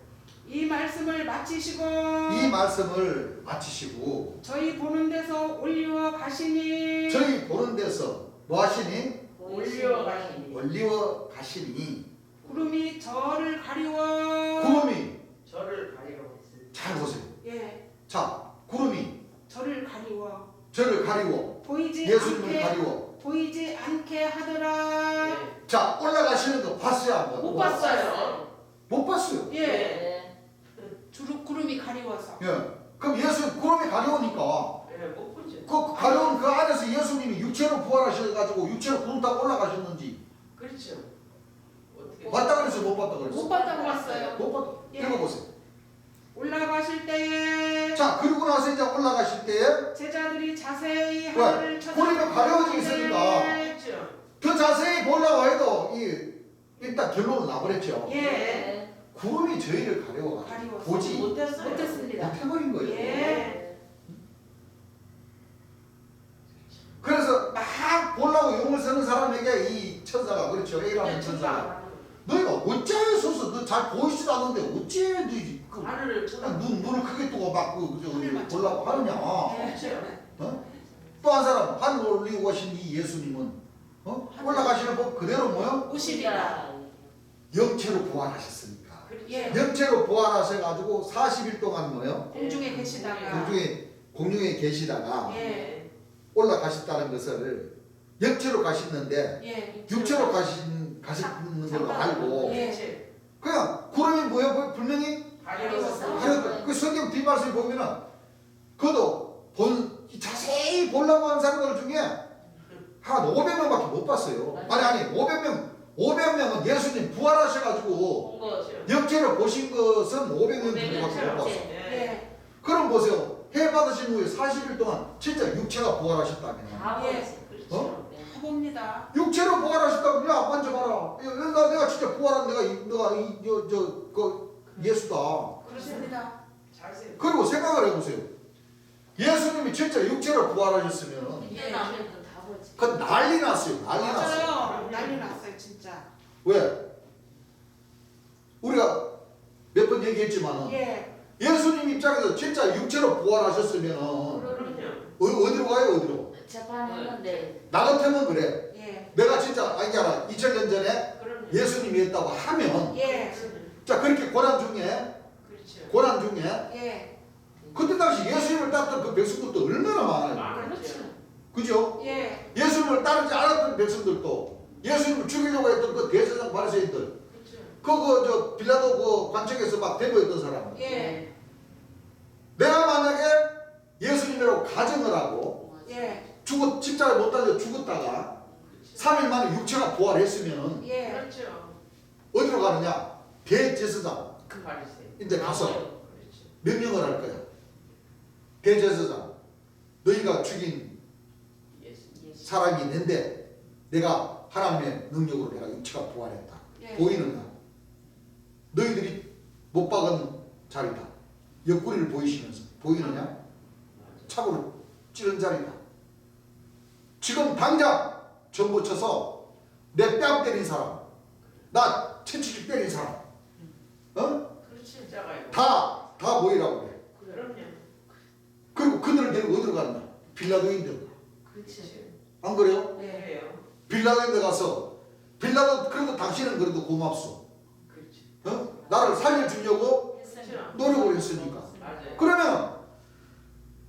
이 말씀을 마치시고 이 말씀을 마치시고 저희 보는 데서 올리워 가시니 저희 보는 데서 뭐 하시니? 올려 가시니 올리워 가시니 구름이 저를 가리워 구름이 저를 가리고 잘 보세요. 예. 자 구름이 저를 가리워 저를 가리워 보이지 예수님을 않게 가리워 보이지 않게 하더라. 예. 자 올라가시는 거 봤어요? 안 봤어요? 못 봤어요. 못 봤어요. 예. 구름이 가리워서. 예. 그럼 예수 구름이 가려우니까 예, 못 보죠. 그 가려운 그 안에서 예수님이 육체로 부활하셔가지고 육체로 구름 타고 올라가셨는지 그렇죠. 어떻게 봤다 그랬어요? 못 봤다 그랬어요? 못 봤다고 봤어요. 못 봤다. 예. 읽어보세요. 올라가실 때에 자 그리고 나서 이제 올라가실 때에 제자들이 자세히 왜? 하늘을 구름이 가려워져 있으니까 그렇죠. 더 자세히 보려고 해도 일단 결론은 나버렸죠. 예. 구름이 저희를 가려워가지고 가리워서. 보지 못했어요. 못했습니다. 못해버린 거예요. 예. 그래서 막 보려고 용을 쓰는 사람에게 이 천사가 그렇죠. A라는 천사가 너희가 어째서서 너 잘 보이지도 않는데 어째 너희 그 하늘을 쳐다. 눈을 크게 뜨고 막 하늘만 보려고 하느냐. 예. 어? 또 한 사람 하늘 올리고 가신 이 예수님은 올라가시는 법 그대로 뭐요? 오시리라. 영체로 부활하셨으니까. 예. 영체로 부활하셔가지고 40일 동안 뭐요? 공중에 계시다가 공중에 계시다가 예. 올라가셨다는 것을 영체로 가셨는데 예. 육체로 가시는 걸로 알고 예. 그냥 구름이 뭐예요? 분명히 가리워서. 하여튼 그 성경 뒷말씀에 보면은 그도 자세히 보려고 한 사람들 중에 한 500명밖에 못 봤어요. 아니 500명은 예수님 부활하셔가지고 거죠. 영체로 보신 것은 500명 정도밖에 못 봤어요. 예. 예. 그럼 보세요. 해 받으신 후에 40일 동안 진짜 육체가 부활하셨다면 그렇죠. 해봅니다. 육체로 부활하셨다면 야 만져봐라. 내가 진짜 부활한 내가 예수다. 그렇습니다. 자세히. 그리고 생각을 해보세요. 예수님이 진짜 육체로 부활하셨으면 예. 그 난리 났어요. 난리 났어요. 맞아요. 난리 났어요, 진짜. 왜? 우리가 몇 번 얘기했지만은 예. 예수님 입장에서 진짜 육체로 부활하셨으면 그럼요. 어디로 가요? 어디로? 재판했는데 나 같으면 그래. 예. 내가 진짜 아니잖아 2000년 전에 그럼요. 예수님이 했다고 하면 예. 자 그렇게 고난 중에 예. 그때 당시 예수님을 따랐던 그 백성들도 얼마나 많아요. 많았죠. 그죠? 예. 예수님을 따르지 않았던 백성들도 예수님을 죽이려고 했던 그 대제사장 바리새인들 그렇죠. 그거 저 빌라도 그 관청에서 막 대모했던 사람 예. 내가 만약에 예수님이라고 가정을 하고 예. 십자가에 못 달려 죽었다가 3일 만에 육체가 부활했으면은 예. 그렇죠. 어디로 가느냐? 대제사장 그 바리새인. 인데 가서 그렇죠. 명령을 할 거야. 대제사장 너희가 죽인 예수. 사람이 있는데 내가 하나님의 능력으로 내가 육체가 부활했다. 예. 보이느냐? 너희들이 못 박은 자리다. 옆구리를 보이시면서 보이느냐? 차고로 찌른 자리다. 지금 당장 전부 쳐서 내 뺨 때린 사람, 나 채찍 때린 사람, 그렇지. 자가요. 다 모이라고 그래. 그럼요. 그리고 그들을 데리고 어디로 간다? 빌라도인들. 그렇지. 안 그래요? 그래요. 빌라도인데 가서 빌라도 그래도 당신은 그래도 고맙소. 그렇지. 나를 살려주려고 그렇죠. 노력을 했으니까. 맞아요. 그러면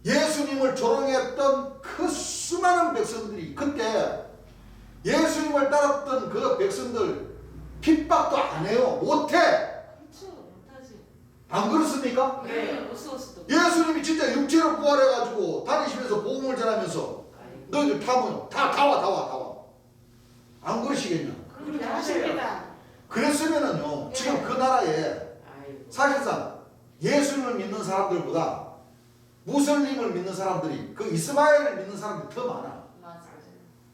예수님을 조롱했던 그 수많은 백성들이 그때 예수님을 따랐던 그 백성들 핍박도 안 해요. 못해. 그렇죠. 못하지. 안 그렇습니까? 네. 무서웠어도. 예수님이 진짜 육체로 부활해가지고 다니시면서 복음을 전하면서 아이고. 너희들 다 모여. 다 와. 안 그러시겠냐? 그렇게 하십니다. 그랬으면은요 지금 그 나라에 아이고. 사실상 예수님을 믿는 사람들보다 무슬림을 믿는 사람들이 그 이스마엘을 믿는 사람들이 더 많아. 맞아.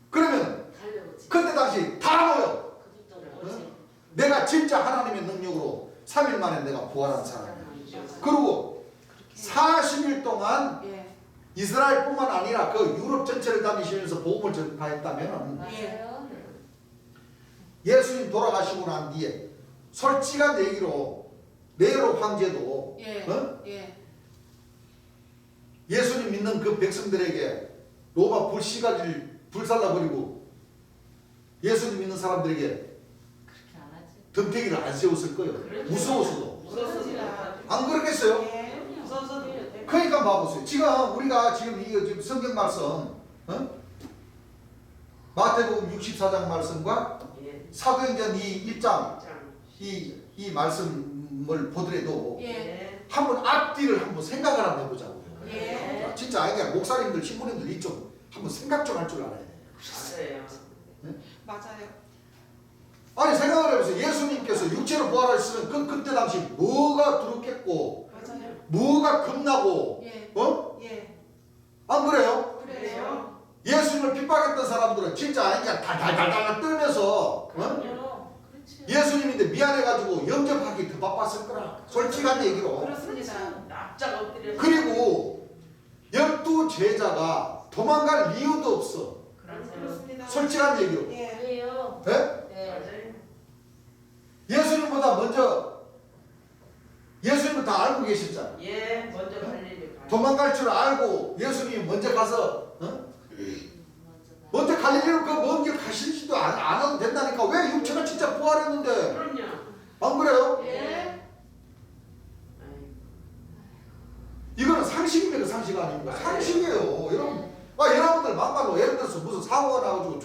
그러면 달려오지. 그때 당시 다 모여. 그것도 오지. 내가 진짜 하나님의 능력으로 3일 만에 내가 부활한 사람이야. 그리고 40일 동안 예. 이스라엘뿐만 아니라 그 유럽 전체를 다니시면서 복음을 전파했다면 맞아요. 예수님 돌아가시고 난 뒤에 솔직한 얘기로 네로 황제도 예. 예. 예수님 믿는 그 백성들에게 로마 불씨가지를 불살라버리고 예수님 믿는 사람들에게 그렇게 안 하지. 덤태기를 안 세웠을 거예요. 그렇죠. 무서워서도. 무서워서도. 안 그렇겠어요? 예. 무서워서도. 그러니까 봐보세요. 지금 우리가 지금 이 지금 성경 말씀, 마태복음 64장 말씀과 예. 사도행전 이 1장 참. 이 말씀을 보더라도 예. 한번 앞뒤를 한번 생각을 한번 해보자고요. 예. 자, 진짜 아이가 목사님들, 신부님들이 좀 한번 생각 좀 할 줄 알아야 돼요. 맞아요. 맞아요. 아니 생각을 해보세요. 예수님께서 육체로 부활하셨으면 그때 당시 뭐가 두렵겠고 맞아요. 뭐가 겁나고 예. 예. 안 그래요? 그래요. 예수님을 핍박했던 사람들은 진짜 아니냐 달달달달 떨면서 그럼요. 그렇지. 예수님인데 미안해가지고 영접하기 더 바빴을 거라. 솔직한 얘기로. 그렇습니다. 납작 엎드려. 그리고 12 제자가 도망갈 이유도 없어. 그렇습니다. 솔직한 얘기로. 예. 왜요? 네? 네. 맞아요. 예수님보다 먼저 예수님을 다 알고 계셨잖아. 예, 먼저 갈 일이 가요. 도망갈 줄 알고 예수님이 먼저 가서 먼저 갈릴리로 그 먼 길 가시지도 안 해도 된다니까. 왜 육체가 진짜 부활했는데 그럼요. 안 그래요? 예. 아이고. 이거는 상식입니까? 상식 아닙니까? 상식이에요. 여러분들 막말로 예를 들어서 무슨 사고가 나가지고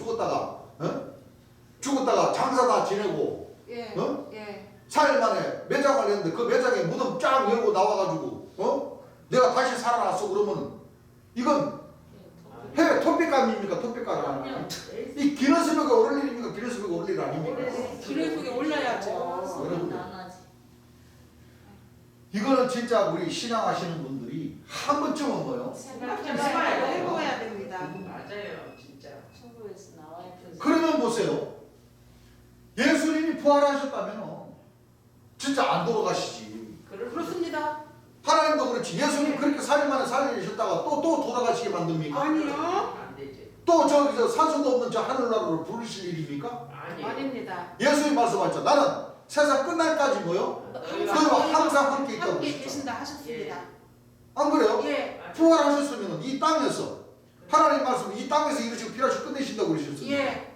죽었다가 장사 다 지내고 예. 예. 4일 만에 매장을 했는데 그 매장에 무덤 쫙 열고 나와가지고 내가 다시 살아났어 그러면 이건 해외 토픽감입니까? 토픽감 그럼요. 이 기너스북에 오를 일입니까? 기너스북에 오를 일 아닙니까? 기록에 올라야죠. 소리도 안 하지. 이거는 진짜 우리 신앙하시는 분들이 한 번쯤은 뭐요? 생각해봐야 해보아야 됩니다. 맞아요, 진짜. 천국에서 나와야 돼. 그러면 보세요. 예수님이 부활하셨다면 진짜 안 돌아가시지. 그렇습니다. 하나님도 그렇지. 예수님 그렇게 4일 만에 살리셨다가 또 돌아가시게 만듭니까? 아니요. 안 되지. 또 저기서 산소도 없는 저 하늘나라로 부르실 일입니까? 아니. 아닙니다. 예수님 말씀하셨죠. 나는 세상 끝날까지 뭐요? 너희와 항상 함께 있다고 함께 하셨죠. 계신다 하셨습니다. 안 그래요? 예. 부활하셨으면 이 땅에서 하나님 말씀 이 땅에서 이루시고 필요하시고 끝내신다고 그러셨어요. 예.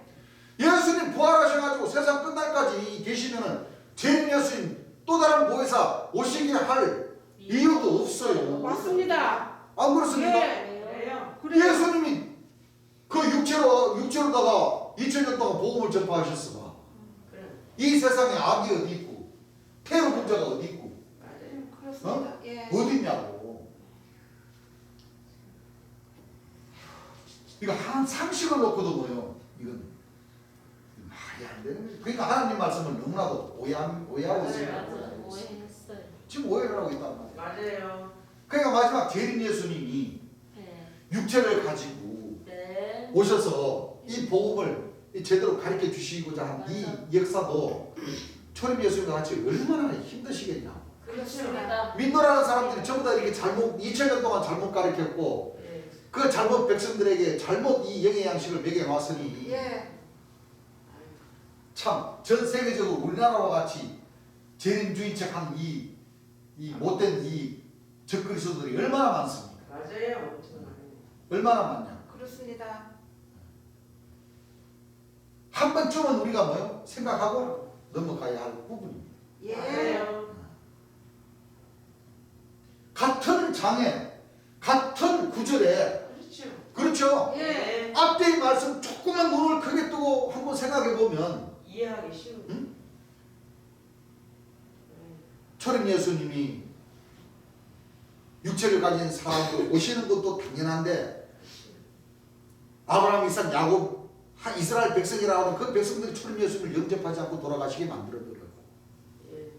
예수님 부활하셔가지고 세상 끝날까지 계시면은 재림 예수님 또 다른 보혜사 오시게 할 이유도 없어요. 맞습니다. 안 그렇습니까? 예. 그래요. 그래요. 예수님이 그 육체로다가 2000년 동안 복음을 전파하셨어. 그래. 이 세상에 악이 어디 있고 테러 분자가 어디 있고 맞아요. 그렇습니다. 예. 어디 있냐고. 이거 한 상식을 놓고도 뭐요. 이건 말이 안 되는 거죠. 그러니까 하나님 말씀을 너무나도 오해하고 있어요. 맞아. 오해했어요. 지금 오해를 하고 있단 말이에요. 맞아요. 그러니까 마지막 재림 예수님이 네. 육체를 가지고 네. 오셔서 이 복음을 제대로 가르쳐 주시고자 한 이 역사도 초림 예수님과 같이 얼마나 힘드시겠냐. 그렇습니다. 믿노라는 사람들이 전부 다 이렇게 잘못 2000년 동안 잘못 가르쳤고 예. 그 잘못 백성들에게 잘못 이 영의 양식을 먹여놨으니 예. 참 전 세계적으로 우리나라와 같이 재림주의 척한 이 못된 이 적그리스도들이 얼마나 많습니까? 맞아요. 엄청 많아요. 얼마나 많냐. 그렇습니다. 한 번쯤은 우리가 뭐요? 생각하고 넘어가야 할 부분입니다. 예. 맞아요. 같은 장에 같은 구절에 그렇죠. 그렇죠? 예. 앞뒤의 말씀 조금만 눈을 크게 뜨고 한번 생각해 보면 이해하기 쉬운. 응? 초림 예수님이 육체를 가진 사람으로 오시는 것도 당연한데 아브라함, 이삭, 야곱, 이스라엘 백성이라고 하는 그 백성들이 초림 예수님을 영접하지 않고 돌아가시게 만들어버려요. 예.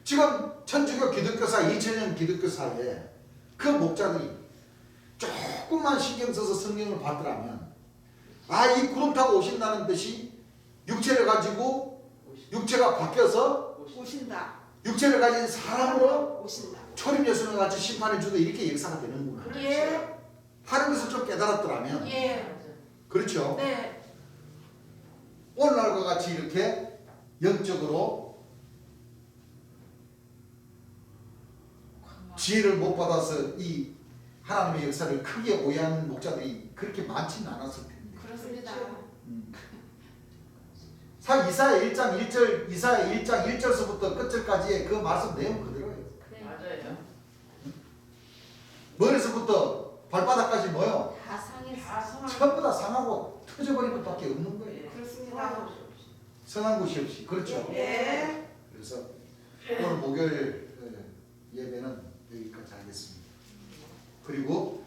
지금 천주교 기독교사 2000년 기독교사에 그 목자들이 조금만 신경 써서 성경을 봤더라면 이 구름 타고 오신다는 뜻이 육체를 가지고 육체가 바뀌어서 오신다. 육체를 가진 사람으로 오신다. 초림 예수님 같이 심판해 주도 이렇게 역사가 되는구나 예. 하는 것을 좀 깨달았더라면 예. 맞아요. 그렇죠. 네. 오늘날과 같이 이렇게 영적으로 지혜를 못 받아서 이 하나님의 역사를 크게 오해하는 목자들이 그렇게 많지는 않았을 텐데. 그렇습니다. 이사야 1장 1절, 이사야 1장 1절서부터 끝절까지의 그 말씀 내용 그대로예요. 그래. 맞아요. 머리서부터 발바닥까지 뭐요? 다 상했어. 다 성함. 전부 다 상하고 터져버린 것밖에 없는 거예요. 예. 그렇습니다. 성한 곳이 없이. 그렇죠. 예. 그래서 오늘 목요일 예배는 여기까지 하겠습니다. 그리고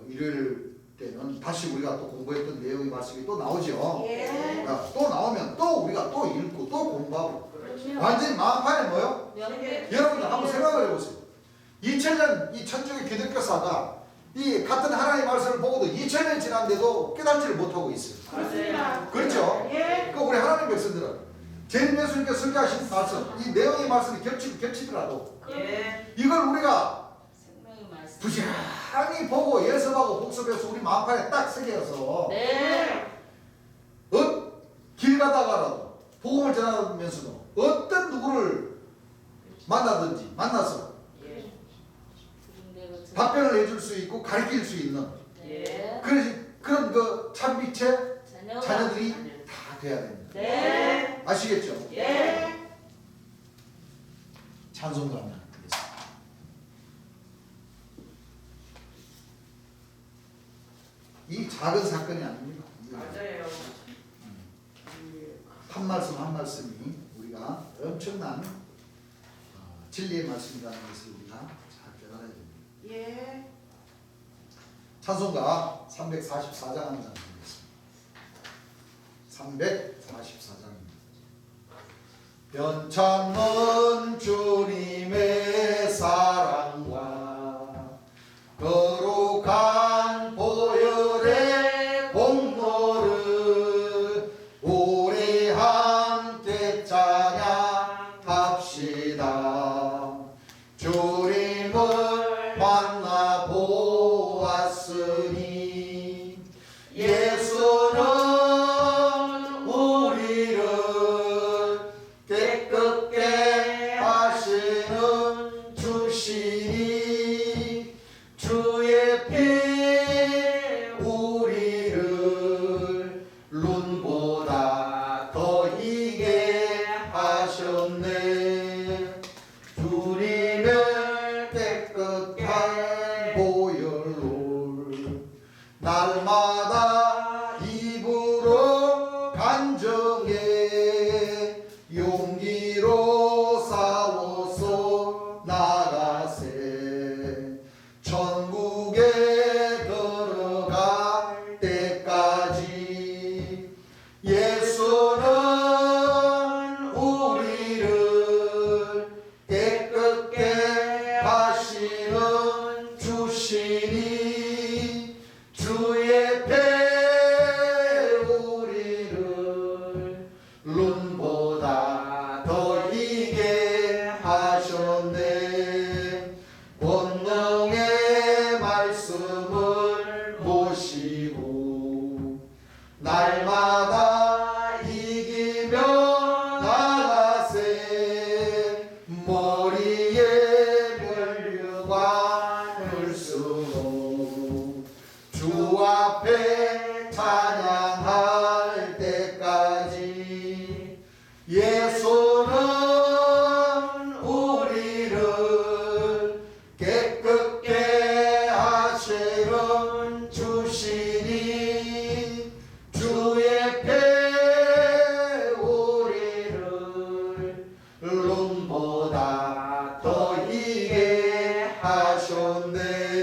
일요일 때는 다시 우리가 또 공부했던 내용의 말씀이 또 나오죠. 예. 또 나오면 또 우리가 또 읽고 또 공부하고 그렇죠. 완전히 마음판에 뭐요? 명예. 여러분들 한번 생각을 해보세요. 2000년 이 천주교 기독교사가 이 같은 하나님의 말씀을 보고도 2000년 지났는데도 깨닫지를 못하고 있어요. 그렇습니다. 그렇죠? 예. 그 우리 하나님 백성들은 재림 예수님께서 설교하신 말씀, 이 내용의 말씀이 겹치더라도 예. 이걸 우리가 생명의 말씀. 부지런히 보고 예습하고 복습해서 우리 마음판에 딱 새겨서 네. 길 가다가라도 복음을 전하면서도 어떤 누구를 만나서 예. 답변을 해줄 수 있고 가르칠 수 있는 네. 그런 그 참빛의 자녀들이 자녀. 다 돼야 됩니다. 네. 아시겠죠? 예. 찬송가 하면 드리겠습니다. 이 작은 사건이 아닙니다. 맞아요. 한 말씀 한 말씀이 우리가 엄청난 진리의 말씀이라는 것을 우리가 잘 깨달아야 됩니다. 예. 찬송가 344장 한 장 드리겠습니다. 344장입니다. 변찮는 주님의 사랑과 거룩한 보혈의 공로를 우리 함께 찬양합시다. 주님을 만나 보았으니 예수는 우리를 깨끗게 하시는 주시니 주의 피 우리는 주시니 주의 배 우리를 눈보다 더 이게 하셨네. 권능의 말씀을 모시고 날마다 이기며 나가세. 머리에 면류관을 쓰고 주 앞에 찬양할 때까지 예수는 우리를 깨끗게 하시는 주시니 주의 배 우리를 눈보다 더 이게 하셨네.